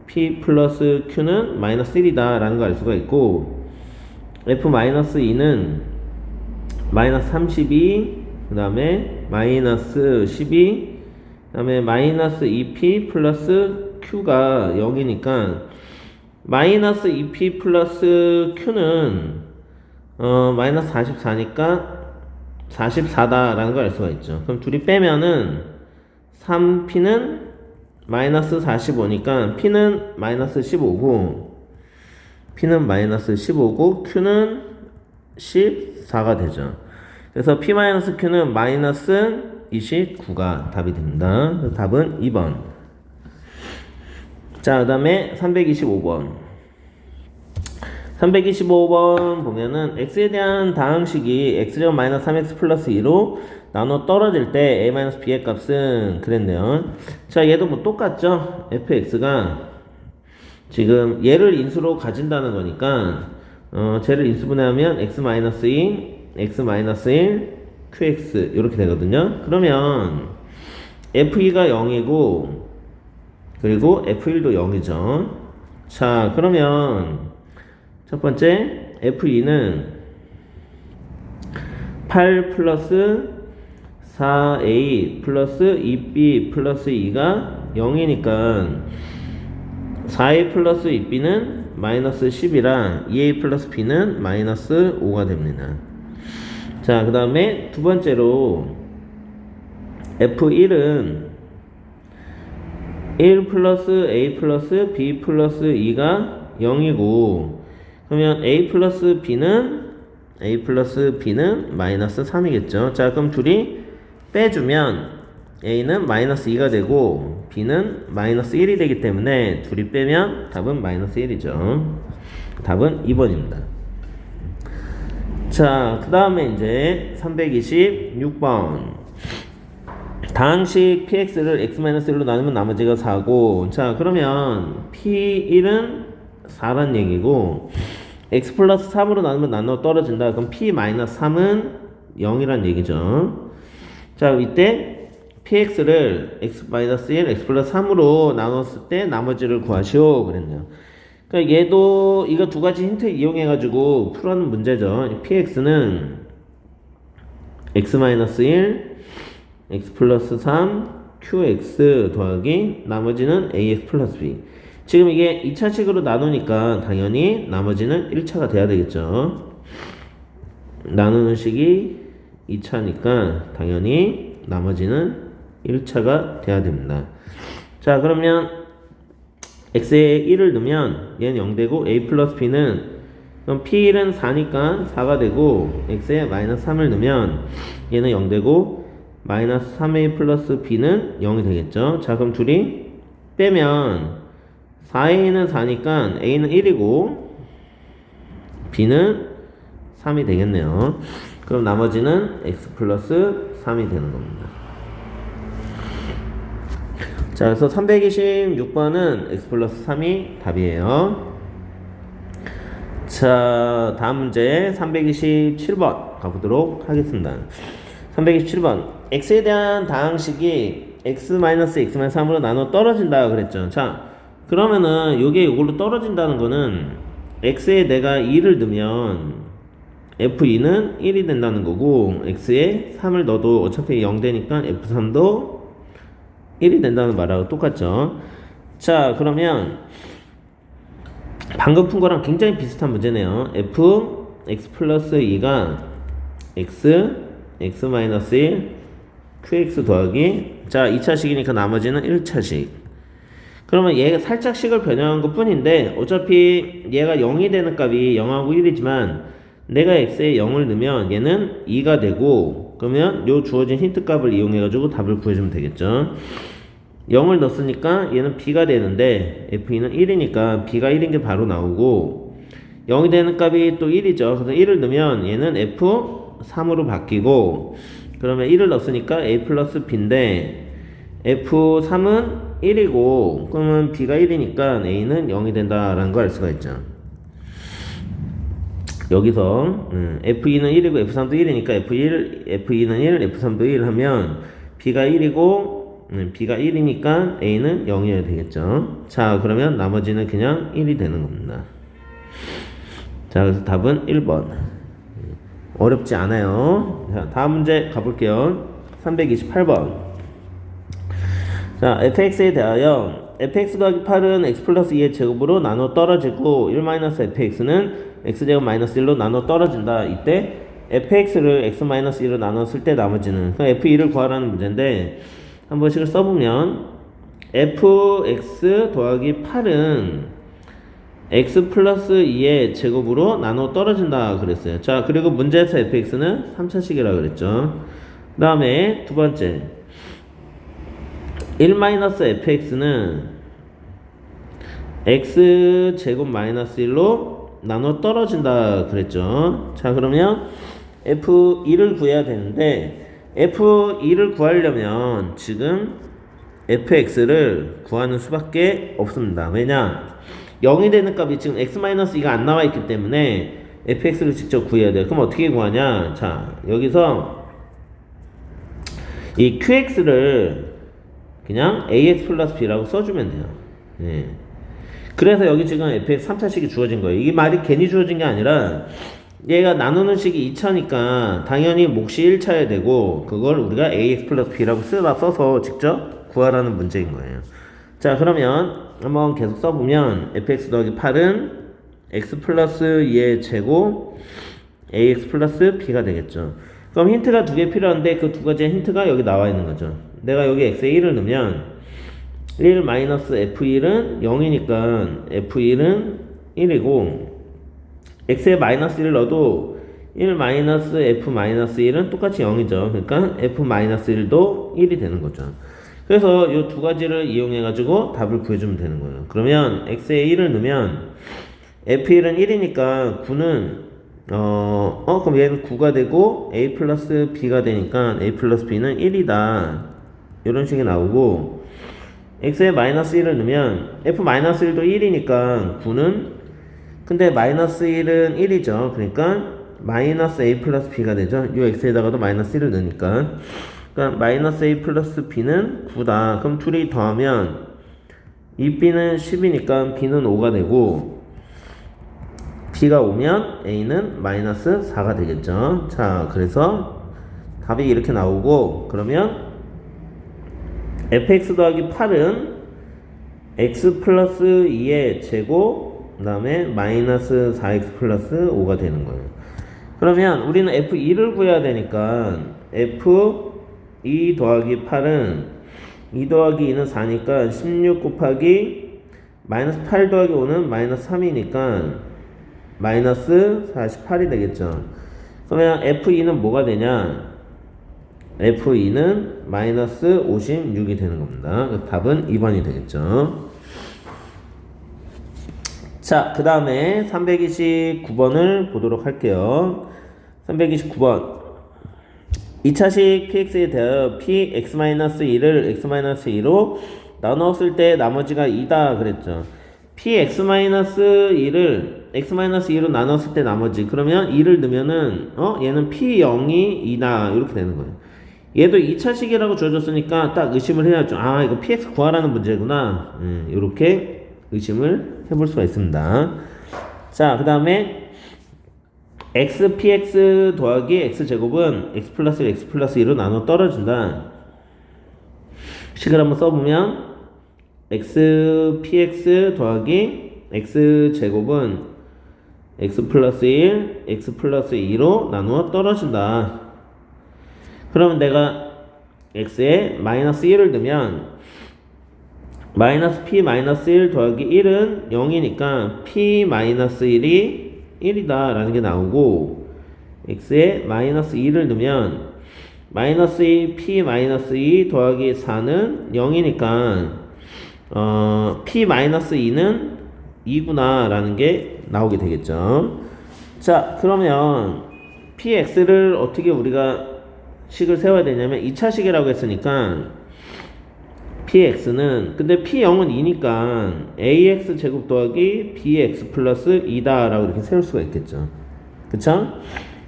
P 플러스 Q는 마이너스 1이다 라는 걸 알 수가 있고 F-2는 마이너스 32 그 다음에 마이너스 12 그 다음에 마이너스 2P 플러스 Q가 0이니까 마이너스 2P 플러스 Q는 마이너스 44니까 44다 라는 걸 알 수가 있죠. 그럼 둘이 빼면은 3P는 마이너스 45니까 P는 마이너스 15고 P는 마이너스 15고 Q는 14가 되죠. 그래서 P 마이너스 Q는 마이너스 29가 답이 됩니다. 그래서 답은 2번. 자, 그 다음에 325번. 325번 보면은 x에 대한 다항식이 x제곱 마이너스 3x 플러스 2로 나눠 떨어질 때 a 마이너스 b의 값은 그랬네요. 자, 얘도 뭐 똑같죠? fx가 지금 얘를 인수로 가진다는 거니까 쟤를 인수분해하면 x 마이너스 2, x 마이너스 1, qx 이렇게 되거든요. 그러면 f2가 0이고 그리고 f1도 0이죠. 자, 그러면 첫 번째 F2는 8 플러스 4A 플러스 2B 플러스 2가 0이니까 4A 플러스 2B는 마이너스 10이라 2A 플러스 B는 마이너스 5가 됩니다. 자, 그 다음에 두 번째로 F1은 1 플러스 A 플러스 B 플러스 2가 0이고 그러면 A 플러스 B는 마이너스 3이겠죠. 자, 그럼 둘이 빼주면 A는 마이너스 2가 되고 B는 마이너스 1이 되기 때문에 둘이 빼면 답은 마이너스 1이죠. 답은 2번입니다. 자, 그 다음에 이제 326번. 다항식 px를 x-1로 나누면 나머지가 4고 자, 그러면 p1은 4란 얘기고 x 플러스 3으로 나누면 나눠 떨어진다. 그럼 p-3은 0이란 얘기죠. 자, 이때 px를 x-1, x 플러스 3으로 나눴을 때 나머지를 구하시오 그랬네요. 그러니까 얘도 이거 두 가지 힌트 이용해가지고 풀어는 문제죠. px는 x-1, x 플러스 3, qx 더하기 나머지는 ax 플러스 b. 지금 이게 2차식으로 나누니까 당연히 나머지는 1차가 돼야 되겠죠. 나누는 식이 2차니까 당연히 나머지는 1차가 돼야 됩니다. 자, 그러면 x에 1을 넣으면 얘는 0 되고 a 플러스 b는 그럼 p1은 4니까 4가 되고 x에 마이너스 3을 넣으면 얘는 0 되고 마이너스 3a 플러스 b는 0이 되겠죠. 자, 그럼 둘이 빼면 4a는 4니까 a는 1이고 b는 3이 되겠네요. 그럼 나머지는 x 플러스 3이 되는 겁니다. 자, 그래서 326번은 x 플러스 3이 답이에요. 자, 다음 문제 327번 가보도록 하겠습니다. 327번 x에 대한 다항식이 x-3으로 나눠 떨어진다 그랬죠. 자, 그러면은 요게 요걸로 떨어진다는 거는 x에 내가 2를 넣으면 f2는 1이 된다는 거고 x에 3을 넣어도 어차피 0 되니까 f3도 1이 된다는 말하고 똑같죠. 자, 그러면 방금 푼 거랑 굉장히 비슷한 문제네요. x 플러스 2가 x 마이너스 1 qx 더하기 자 2차식이니까 나머지는 1차식. 그러면 얘가 살짝 식을 변형한 것 뿐인데 어차피 얘가 0이 되는 값이 0하고 1이지만 내가 x에 0을 넣으면 얘는 2가 되고 그러면 요 주어진 힌트 값을 이용해 가지고 답을 구해주면 되겠죠. 0을 넣었으니까 얘는 b가 되는데 f2는 1이니까 b가 1인 게 바로 나오고 0이 되는 값이 또 1이죠. 그래서 1을 넣으면 얘는 f3으로 바뀌고 그러면 1을 넣었으니까 a 플러스 b인데 f3은 1이고 그러면 b가 1이니까 a는 0이 된다라는 걸 알 수가 있죠. 여기서 F2는 1이고 F3도 1이니까 F1, F2는 1, F3도 1 하면 B가 1이고 B가 1이니까 A는 0이어야 되겠죠. 자, 그러면 나머지는 그냥 1이 되는 겁니다. 자, 그래서 답은 1번. 어렵지 않아요. 자, 다음 문제 가볼게요. 328번. 자, fx에 대하여 fx 더하기 8은 x 플러스 2의 제곱으로 나눠 떨어지고 1 마이너스 fx는 x제곱 마이너스 1로 나눠 떨어진다. 이때 fx를 x 마이너스 2로 나눴을 때 나머지는 f2를 구하라는 문제인데 한 번씩을 써보면 fx 더하기 8은 x 플러스 2의 제곱으로 나눠 떨어진다 그랬어요. 자, 그리고 문제에서 fx는 3차식이라 그랬죠. 그 다음에 두 번째 1-fx는 x 제곱 마이너스 1로 나눠 떨어진다 그랬죠. 자, 그러면 f2를 구해야 되는데 f2를 구하려면 지금 fx를 구하는 수밖에 없습니다. 왜냐? 0이 되는 값이 지금 x-2가 안 나와 있기 때문에 fx를 직접 구해야 돼요. 그럼 어떻게 구하냐? 자, 여기서 이 qx를 그냥 ax 플러스 b라고 써주면 돼요. 예. 그래서 여기 지금 fx 3차식이 주어진 거예요. 이게 말이 괜히 주어진 게 아니라 얘가 나누는 식이 2차니까 당연히 몫이 1차여야 되고 그걸 우리가 ax 플러스 b라고 써서 직접 구하라는 문제인 거예요. 자, 그러면 한번 계속 써보면 fx 더하기 8은 x 플러스 2의 제곱 ax 플러스 b가 되겠죠. 그럼 힌트가 두 개 필요한데 그 두 가지의 힌트가 여기 나와 있는 거죠. 내가 여기 x에 1을 넣으면 1 마이너스 f1은 0이니까 f1은 1이고 x에 마이너스 1을 넣어도 1 마이너스 f 마이너스 1은 똑같이 0이죠. 그러니까 f 마이너스 1도 1이 되는 거죠. 그래서 이 두 가지를 이용해 가지고 답을 구해주면 되는 거예요. 그러면 x에 1을 넣으면 f1은 1이니까 9는 그럼 얘는 9가 되고 a 플러스 b가 되니까 a 플러스 b는 1이다 이런 식이 나오고 x에 마이너스 1을 넣으면 f 마이너스 1도 1이니까 9는 근데 마이너스 1은 1이죠. 그러니까 마이너스 a 플러스 b가 되죠. 이 x에다가도 마이너스 1을 넣으니까 그러니까 마이너스 a 플러스 b는 9다. 그럼 둘이 더하면 이 b는 10이니까 b는 5가 되고 b가 오면 a는 마이너스 4가 되겠죠. 자, 그래서 답이 이렇게 나오고 그러면 fx 더하기 8은 x 플러스 2의 제곱 그 다음에 마이너스 4x 플러스 5가 되는 거예요. 그러면 우리는 f2를 구해야 되니까 f2 더하기 8은 2 더하기 2는 4니까 16 곱하기 마이너스 8 더하기 5는 마이너스 3이니까 마이너스 48이 되겠죠. 그러면 f2는 뭐가 되냐? f2는 마이너스 56이 되는 겁니다. 답은 2번이 되겠죠. 자, 그 다음에 329번을 보도록 할게요. 329번 2차식 px에 대하여 px-2를 x-2로 나누었을 때 나머지가 2다 그랬죠. px-2를 x-2로 나눴을 때 나머지 그러면 2를 넣으면은 얘는 p0이 2다 이렇게 되는 거예요. 얘도 2차식이라고 주어졌으니까 딱 의심을 해야죠. 아, 이거 px 구하라는 문제구나. 이렇게 의심을 해볼 수가 있습니다. 자, 그 다음에 x px 더하기 x제곱은 x 플러스 2로 나눠 떨어진다. 식을 한번 써보면 x px 더하기 x제곱은 x 플러스 1, x 플러스 2로 나누어 떨어진다. 그러면 내가 x에 마이너스 1을 넣으면 마이너스 p 마이너스 1 더하기 1은 0이니까 p 마이너스 1이 1이다 라는 게 나오고 x에 마이너스 2를 넣으면 마이너스 2 p 마이너스 2 더하기 4는 0이니까 p 마이너스 2는 2구나 라는 게 나오게 되겠죠. 자, 그러면 px를 어떻게 우리가 식을 세워야 되냐면 2차식이라고 했으니까 px는 근데 p0은 2니까 ax 제곱 더하기 bx 플러스 2다 라고 이렇게 세울 수가 있겠죠. 그쵸?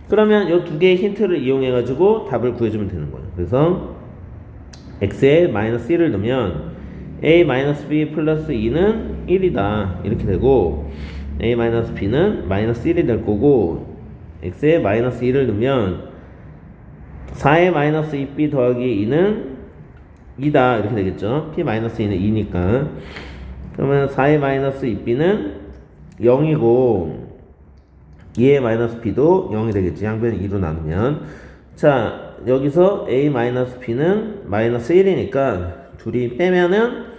그러면 이 두 개의 힌트를 이용해 가지고 답을 구해주면 되는 거예요. 그래서 x에 마이너스 1을 넣으면 a 마이너스 b 플러스 2는 1이다 이렇게 되고, a 마이너스 b는 마이너스 1이 될 거고, x에 마이너스 1을 넣으면 4의 마이너스 2b 더하기 2는 2다 이렇게 되겠죠. p 마이너스 2는 2니까. 그러면 4의 마이너스 2b는 0이고 2의 마이너스 b도 0이 되겠지. 양변을 2로 나누면. 자, 여기서 a 마이너스 b는 마이너스 1이니까 둘이 빼면은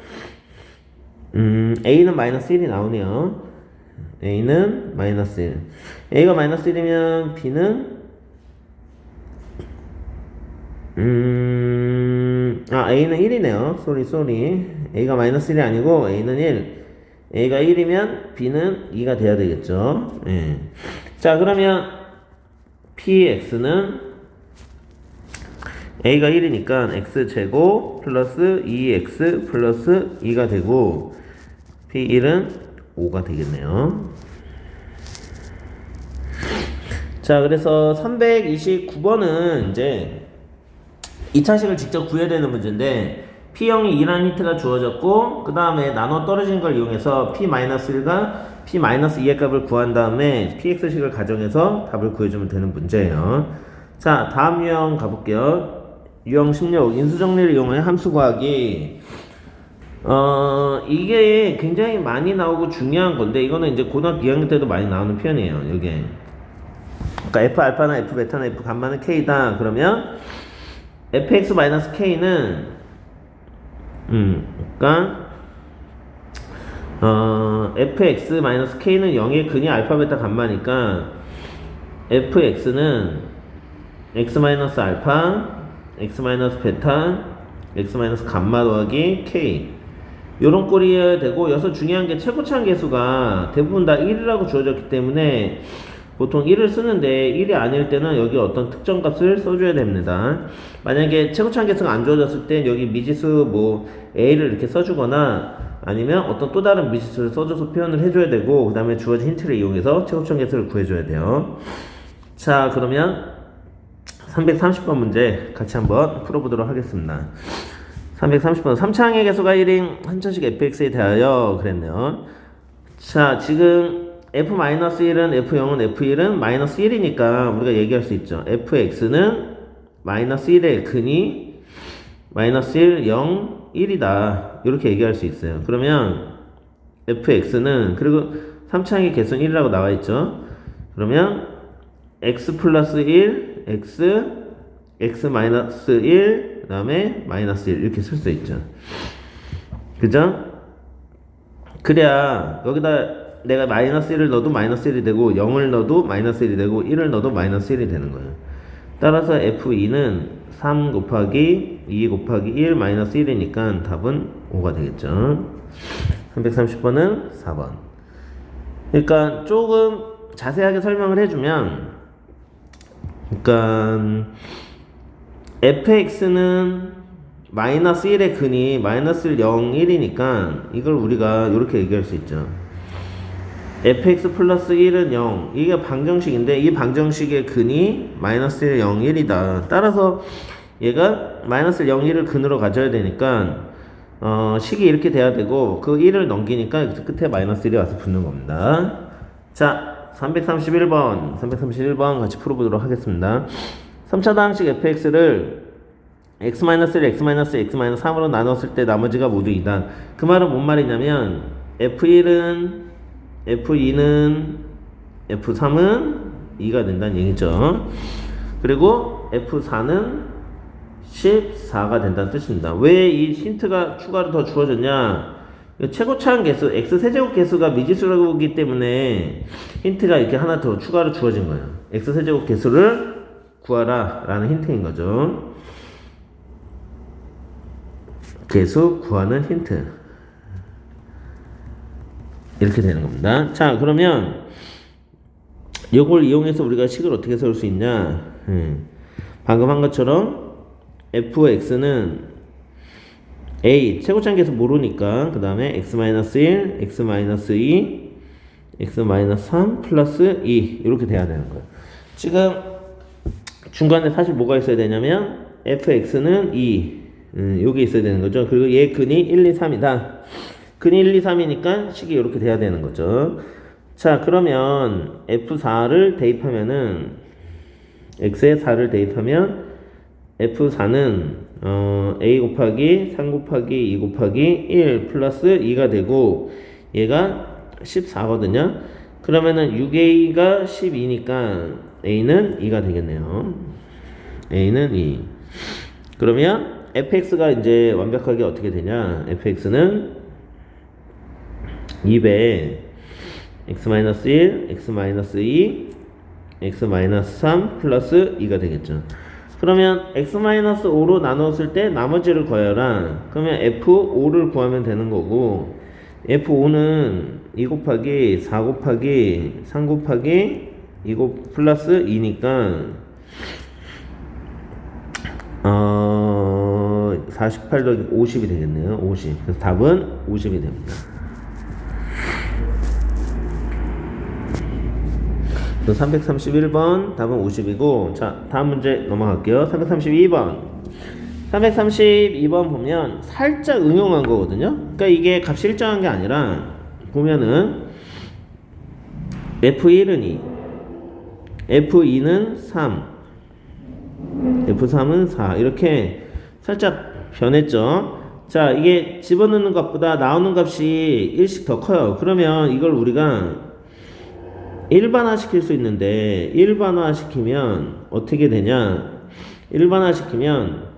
a는 마이너스 1이 나오네요. a는 마이너스 1. a가 마이너스 1이면 b는 a는 1이네요. 쏘리. a가 마이너스 1이 아니고 a는 1. a가 1이면 b는 2가 돼야 되겠죠. 예. 자, 그러면 px는 a가 1이니까 x제곱 플러스 2x 플러스 2가 되고, p1은 5가 되겠네요. 자, 그래서 329번은 이제 2차식을 직접 구해야 되는 문제인데, P형이 2라는 힌트가 주어졌고, 그 다음에 나눠 떨어진 걸 이용해서 P-1과 P-2의 값을 구한 다음에 PX식을 가정해서 답을 구해주면 되는 문제예요. 자, 다음 유형 가볼게요. 유형 16, 인수정리를 이용해 함수 구하기. 이게 굉장히 많이 나오고 중요한 건데, 이거는 이제 고등학교 2학년 때도 많이 나오는 표현이에요, 여기. 그러니까 F알파나 F베타나 F감마는 K다. 그러면 fx-k는 그러니까 fx-k는 0의 근이 알파 베타 감마니까 fx는 x-알파 x-베타 x-감마 더하기 k 요런 꼴이어야 되고, 여기서 중요한 게 최고차항 계수가 대부분 다 1이라고 주어졌기 때문에 보통 1을 쓰는데 1이 아닐 때는 여기 어떤 특정 값을 써줘야 됩니다. 만약에 최고차항 계수가 안 주어졌을 때 여기 미지수 뭐 a를 이렇게 써주거나 아니면 어떤 또 다른 미지수를 써줘서 표현을 해줘야 되고, 그 다음에 주어진 힌트를 이용해서 최고차항 계수를 구해줘야 돼요. 자, 그러면 330번 문제 같이 한번 풀어보도록 하겠습니다. 330번 3차항의 계수가 1인 한 차식 fx에 대하여 그랬네요. 자, 지금 f-1은 f0은 f1은 마이너스 1이니까 우리가 얘기할 수 있죠. fx는 마이너스 1의 근이 마이너스 1, 0, 1이다 이렇게 얘기할 수 있어요. 그러면 fx는, 그리고 3차항의 개수는 1이라고 나와 있죠. 그러면 x 플러스 1, x 마이너스 1, 그 다음에 마이너스 1 이렇게 쓸 수 있죠. 그죠? 그래야 여기다 내가 마이너스 1을 넣어도 마이너스 1이 되고, 0을 넣어도 마이너스 1이 되고, 1을 넣어도 마이너스 1이 되는 거예요. 따라서 f2는 3 곱하기 2 곱하기 1 마이너스 1이니까 답은 5가 되겠죠. 330번은 4번. 그러니까 조금 자세하게 설명을 해주면, 그러니까 fx는 마이너스 1의 근이 마이너스 1, 0, 1이니까 이걸 우리가 이렇게 얘기할 수 있죠. fx 플러스 1은 0. 이게 방정식인데 이 방정식의 근이 마이너스 1, 0, 1이다. 따라서 얘가 마이너스 1, 0, 1을 근으로 가져야 되니까 식이 이렇게 돼야 되고, 그 1을 넘기니까 끝에 마이너스 1이 와서 붙는 겁니다. 자, 331번 같이 풀어보도록 하겠습니다. 3차 다항식 fx를 x-1, x-2, x-3으로 나눴을 때 나머지가 모두 2다. 그 말은 뭔 말이냐면 f1은 f2는 f3은 2가 된다는 얘기죠. 그리고 f4는 14가 된다는 뜻입니다. 왜 이 힌트가 추가로 더 주어졌냐? 최고차항 개수, x세제곱 개수가 미지수라기 때문에 힌트가 이렇게 하나 더 추가로 주어진 거예요. x세제곱 개수를 구하라 라는 힌트인 거죠. 개수 구하는 힌트. 이렇게 되는 겁니다. 자, 그러면 이걸 이용해서 우리가 식을 어떻게 세울 수 있냐? 방금 한 것처럼 fx는 a 최고차항 계수 모르니까 그 다음에 x-1, x-2, x-3 플러스 2 이렇게 돼야 되는 거예요. 지금 중간에 사실 뭐가 있어야 되냐면 fx는 2 요게 있어야 되는 거죠. 그리고 얘 근이 1, 2, 3이다. 근이 1, 2, 3이니까 식이 이렇게 돼야 되는 거죠. 자, 그러면 f4를 대입하면은 x에 4를 대입하면 f4는 a 곱하기 3 곱하기 2 곱하기 1 플러스 2가 되고 얘가 14거든요. 그러면은 6a가 12니까 a는 2가 되겠네요. a는 2. 그러면 fx가 이제 완벽하게 어떻게 되냐? fx는 2배 x-1, x-2, x-3 플러스 2가 되겠죠. 그러면 x-5로 나눴을 때 나머지를 구하여라. 그러면 f5를 구하면 되는 거고 f5는 2 곱하기 4 곱하기 3 곱하기 2 플러스 2니까 48 더하기 50이 되겠네요. 50. 그래서 답은 50이 됩니다. 331번 답은 50이고, 자, 다음 문제 넘어갈게요. 332번. 332번 보면 살짝 응용한 거거든요. 그러니까 이게 값이 일정한 게 아니라 보면은 F1은 2, F2는 3, F3은 4 이렇게 살짝 변했죠. 자, 이게 집어넣는 값보다 나오는 값이 1씩 더 커요. 그러면 이걸 우리가 일반화 시킬 수 있는데 일반화 시키면 어떻게 되냐? 일반화 시키면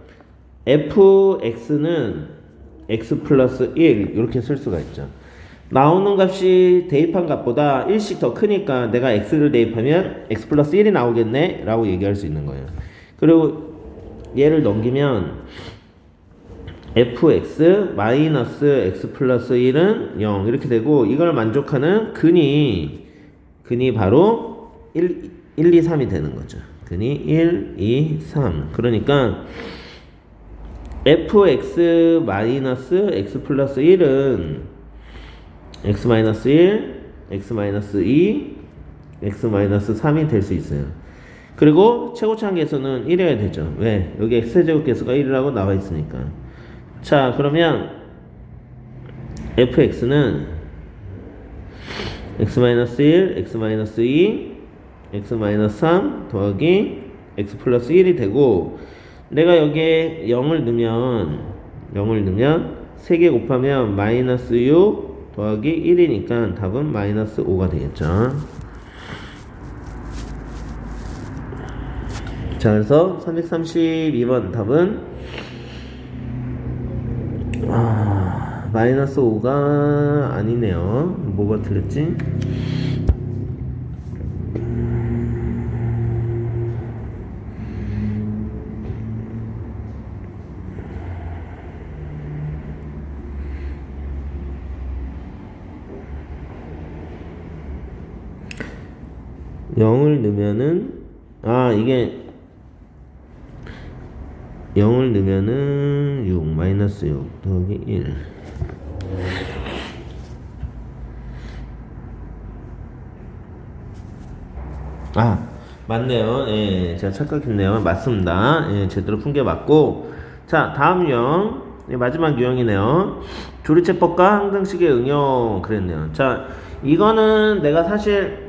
fx는 x 플러스 1 이렇게 쓸 수가 있죠. 나오는 값이 대입한 값보다 1씩 더 크니까 내가 x를 대입하면 x 플러스 1이 나오겠네 라고 얘기할 수 있는 거예요. 그리고 얘를 넘기면 fx 마이너스 x 플러스 1은 0 이렇게 되고, 이걸 만족하는 근이 바로 1, 2, 3이 되는 거죠. 근이 1, 2, 3. 그러니까 fx 마이너스 x 플러스 1은 x 마이너스 1, x 마이너스 2, x 마이너스 3이 될 수 있어요. 그리고 최고차항계수는 1이어야 되죠. 왜? 여기 x제곱계수가 1이라고 나와 있으니까. 자, 그러면 fx는 x-1, x-2, x-3 더하기 x 플러스 1이 되고, 내가 여기에 0을 넣으면 3개 곱하면 마이너스 6 더하기 1이니까 답은 마이너스 5가 되겠죠. 자, 그래서 332번 답은 마이너스 5가 아니네요. 뭐가 틀렸지? (0을) 넣으면은 이게 0을 넣으면은 6 마이너스 6 더하기 1. 맞네요. 예, 제가 착각했네요. 맞습니다. 예, 제대로 푼 게 맞고. 자, 다음 유형. 예, 마지막 유형이네요. 조리제법과 항등식의 응용 그랬네요. 자, 이거는 내가 사실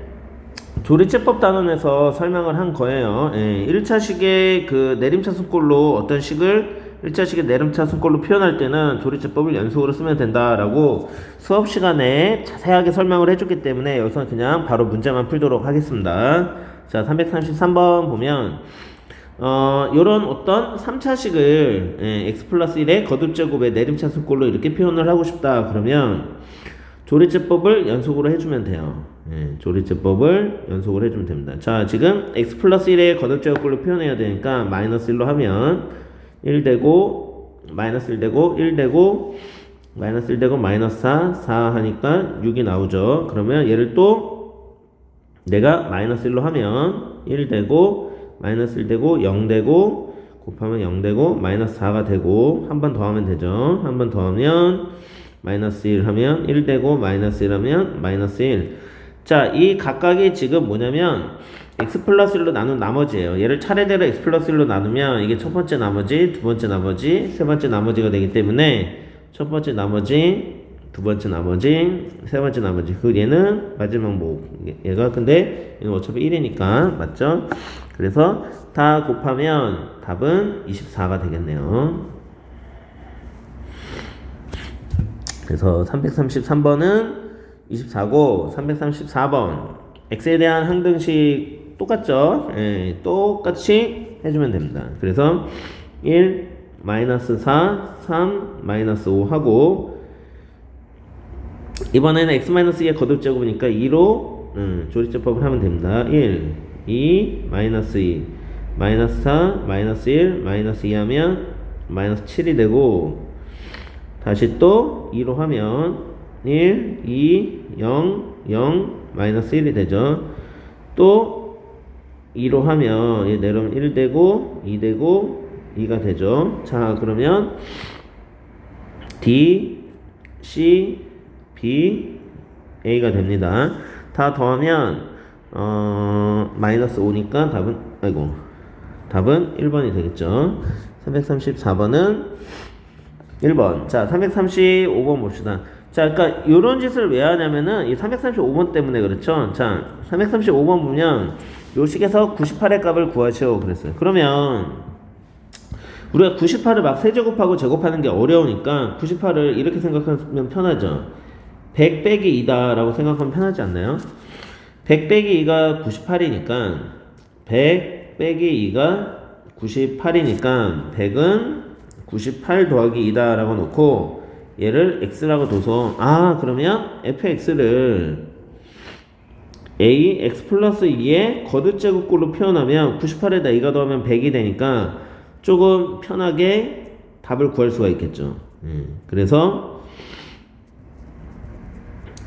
조리제법 단원에서 설명을 한 거예요. 예, 1차식의 그 내림차순꼴로 어떤 식을 1차식의 내림차순꼴로 표현할 때는 조리제법을 연속으로 쓰면 된다라고 수업 시간에 자세하게 설명을 해줬기 때문에 여기서 그냥 바로 문제만 풀도록 하겠습니다. 자, 333번 보면 요런 어떤 3차식을 x 플러스 1의 거듭제곱의 내림차순꼴로 이렇게 표현을 하고 싶다 그러면 조리제법을 연속으로 해주면 돼요. 조리제법을 연속으로 해주면 됩니다. 자, 지금 x 플러스 1의 거듭제곱꼴로 표현해야 되니까 마이너스 1로 하면 1 되고 마이너스 1 되고 1 되고 마이너스 1 되고 마이너스 4 하니까 6이 나오죠. 그러면 얘를 또 내가 마이너스 1로 하면 1 되고 마이너스 1 되고 0 되고 곱하면 0 되고 마이너스 4가 되고 한 번 더 하면 되죠. 한 번 더 하면 마이너스 1 하면 1 되고 마이너스 1 하면 마이너스 1. 자, 이 각각이 지금 뭐냐면 x 플러스 1로 나눈 나머지예요. 얘를 차례대로 x 플러스 1로 나누면 이게 첫 번째 나머지, 두 번째 나머지, 세 번째 나머지가 되기 때문에 첫 번째 나머지, 두 번째 나머지, 세 번째 나머지. 그 얘는 마지막 얘가 근데 얘는 어차피 1이니까 맞죠? 그래서 다 곱하면 답은 24가 되겠네요. 그래서 333번은 24고 334번 x에 대한 항등식 똑같죠? 예, 똑같이 해주면 됩니다. 그래서 1, 마이너스 4, 3, 마이너스 5 하고 이번에는 x-2의 거듭제곱이니까 2로 조립제법을 하면 됩니다. 1, 2, 마이너스 2, 마이너스 4, 마이너스 1, 마이너스 2 하면 마이너스 7이 되고 다시 또 2로 하면 1, 2, 0, 0, 마이너스 1이 되죠. 또 2로 하면 얘 내려오면 1 되고 2 되고 2가 되죠. 자, 그러면 D, C, B, A가 됩니다. 다 더하면 마이너스 5니까 답은 1번이 되겠죠. 334번은 1번. 자, 335번 봅시다. 자, 그러니까 요런 짓을 왜 하냐면은 이 335번 때문에 그렇죠. 자, 335번 보면 요 식에서 98의 값을 구하시오 그랬어요. 그러면 우리가 98을 막 세제곱하고 제곱하는 게 어려우니까 98을 이렇게 생각하면 편하죠. 100 빼기 2다 라고 생각하면 편하지 않나요? 100 빼기 2가 98이니까 100 빼기 2가 98이니까 100은 98 더하기 2다 라고 놓고 얘를 x라고 둬서 그러면 fx를 a x 플러스 2의 거듭제곱꼴로 표현하면 98에다 2가 더하면 100이 되니까 조금 편하게 답을 구할 수가 있겠죠. 그래서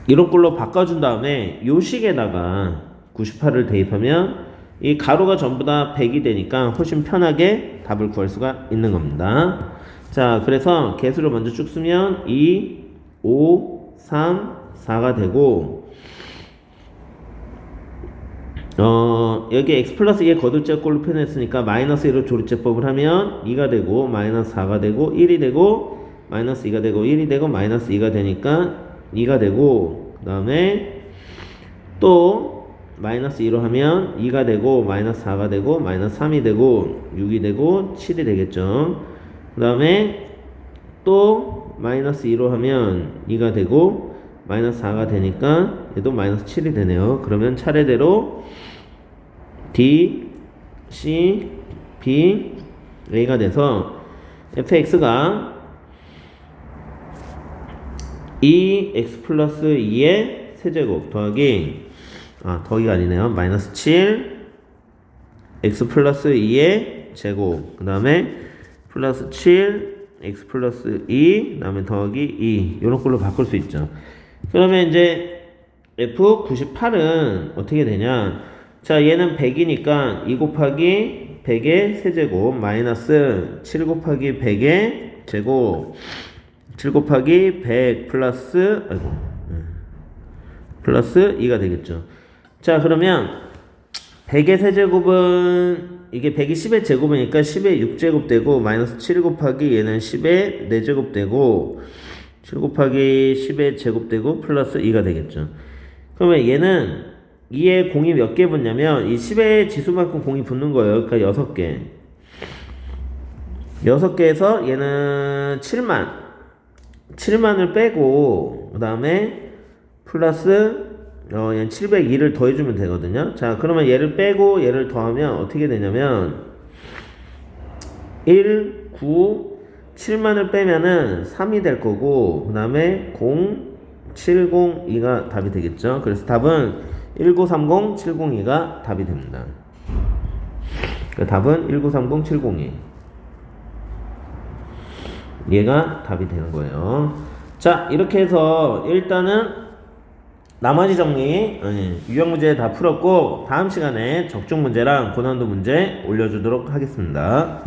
이런 꼴로 바꿔준 다음에 요 식에다가 98을 대입하면 이 가로가 전부 다 100이 되니까 훨씬 편하게 답을 구할 수가 있는 겁니다. 자, 그래서 개수를 먼저 쭉 쓰면 2, 5, 3, 4가 되고 여기 x 플러스 2의 거듭제곱꼴로 표현했으니까 마이너스 1로 조립제법을 하면 2가 되고 마이너스 4가 되고 1이 되고 마이너스 2가 되고 1이 되고 마이너스 2가 되니까 2가 되고 그 다음에 또 마이너스 2로 하면 2가 되고 마이너스 4가 되고 마이너스 3이 되고 6이 되고 7이 되겠죠. 그 다음에 또 마이너스 2로 하면 2가 되고 마이너스 4가 되니까 얘도 마이너스 7이 되네요. 그러면 차례대로 D, C, B, A가 돼서 fx가 2x 플러스 2의 세제곱 더하기 더하기가 아니네요. 마이너스 7 x 플러스 2의 제곱 그 다음에 플러스 7 x 플러스 2 그 다음에 더하기 2 이런 걸로 바꿀 수 있죠. 그러면 이제 f98은 어떻게 되냐, 자 얘는 100이니까 2 곱하기 100의 세제곱 마이너스 7 곱하기 100의 제곱 7 곱하기 100 플러스 플러스 2가 되겠죠. 자, 그러면 100의 세제곱은 이게 100이 10의 제곱이니까 10의 6제곱 되고 마이너스 7 곱하기 얘는 10의 4제곱 되고 7 곱하기 10의 제곱 되고 플러스 2가 되겠죠. 그러면 얘는 2에 공이 몇 개 붙냐면 이 10의 지수만큼 공이 붙는 거예요. 그러니까 6개. 6개에서 얘는 7만을 빼고 그 다음에 플러스 얘는 702를 더해주면 되거든요. 자, 그러면 얘를 빼고 얘를 더하면 어떻게 되냐면 1, 9, 7만을 빼면은 3이 될 거고 그 다음에 0, 702가 답이 되겠죠. 그래서 답은 1930, 702가 답이 됩니다. 그 답은 1930, 702 얘가 답이 되는 거예요. 자, 이렇게 해서 일단은 나머지 정리 유형 문제 다 풀었고 다음 시간에 적중 문제랑 고난도 문제 올려주도록 하겠습니다.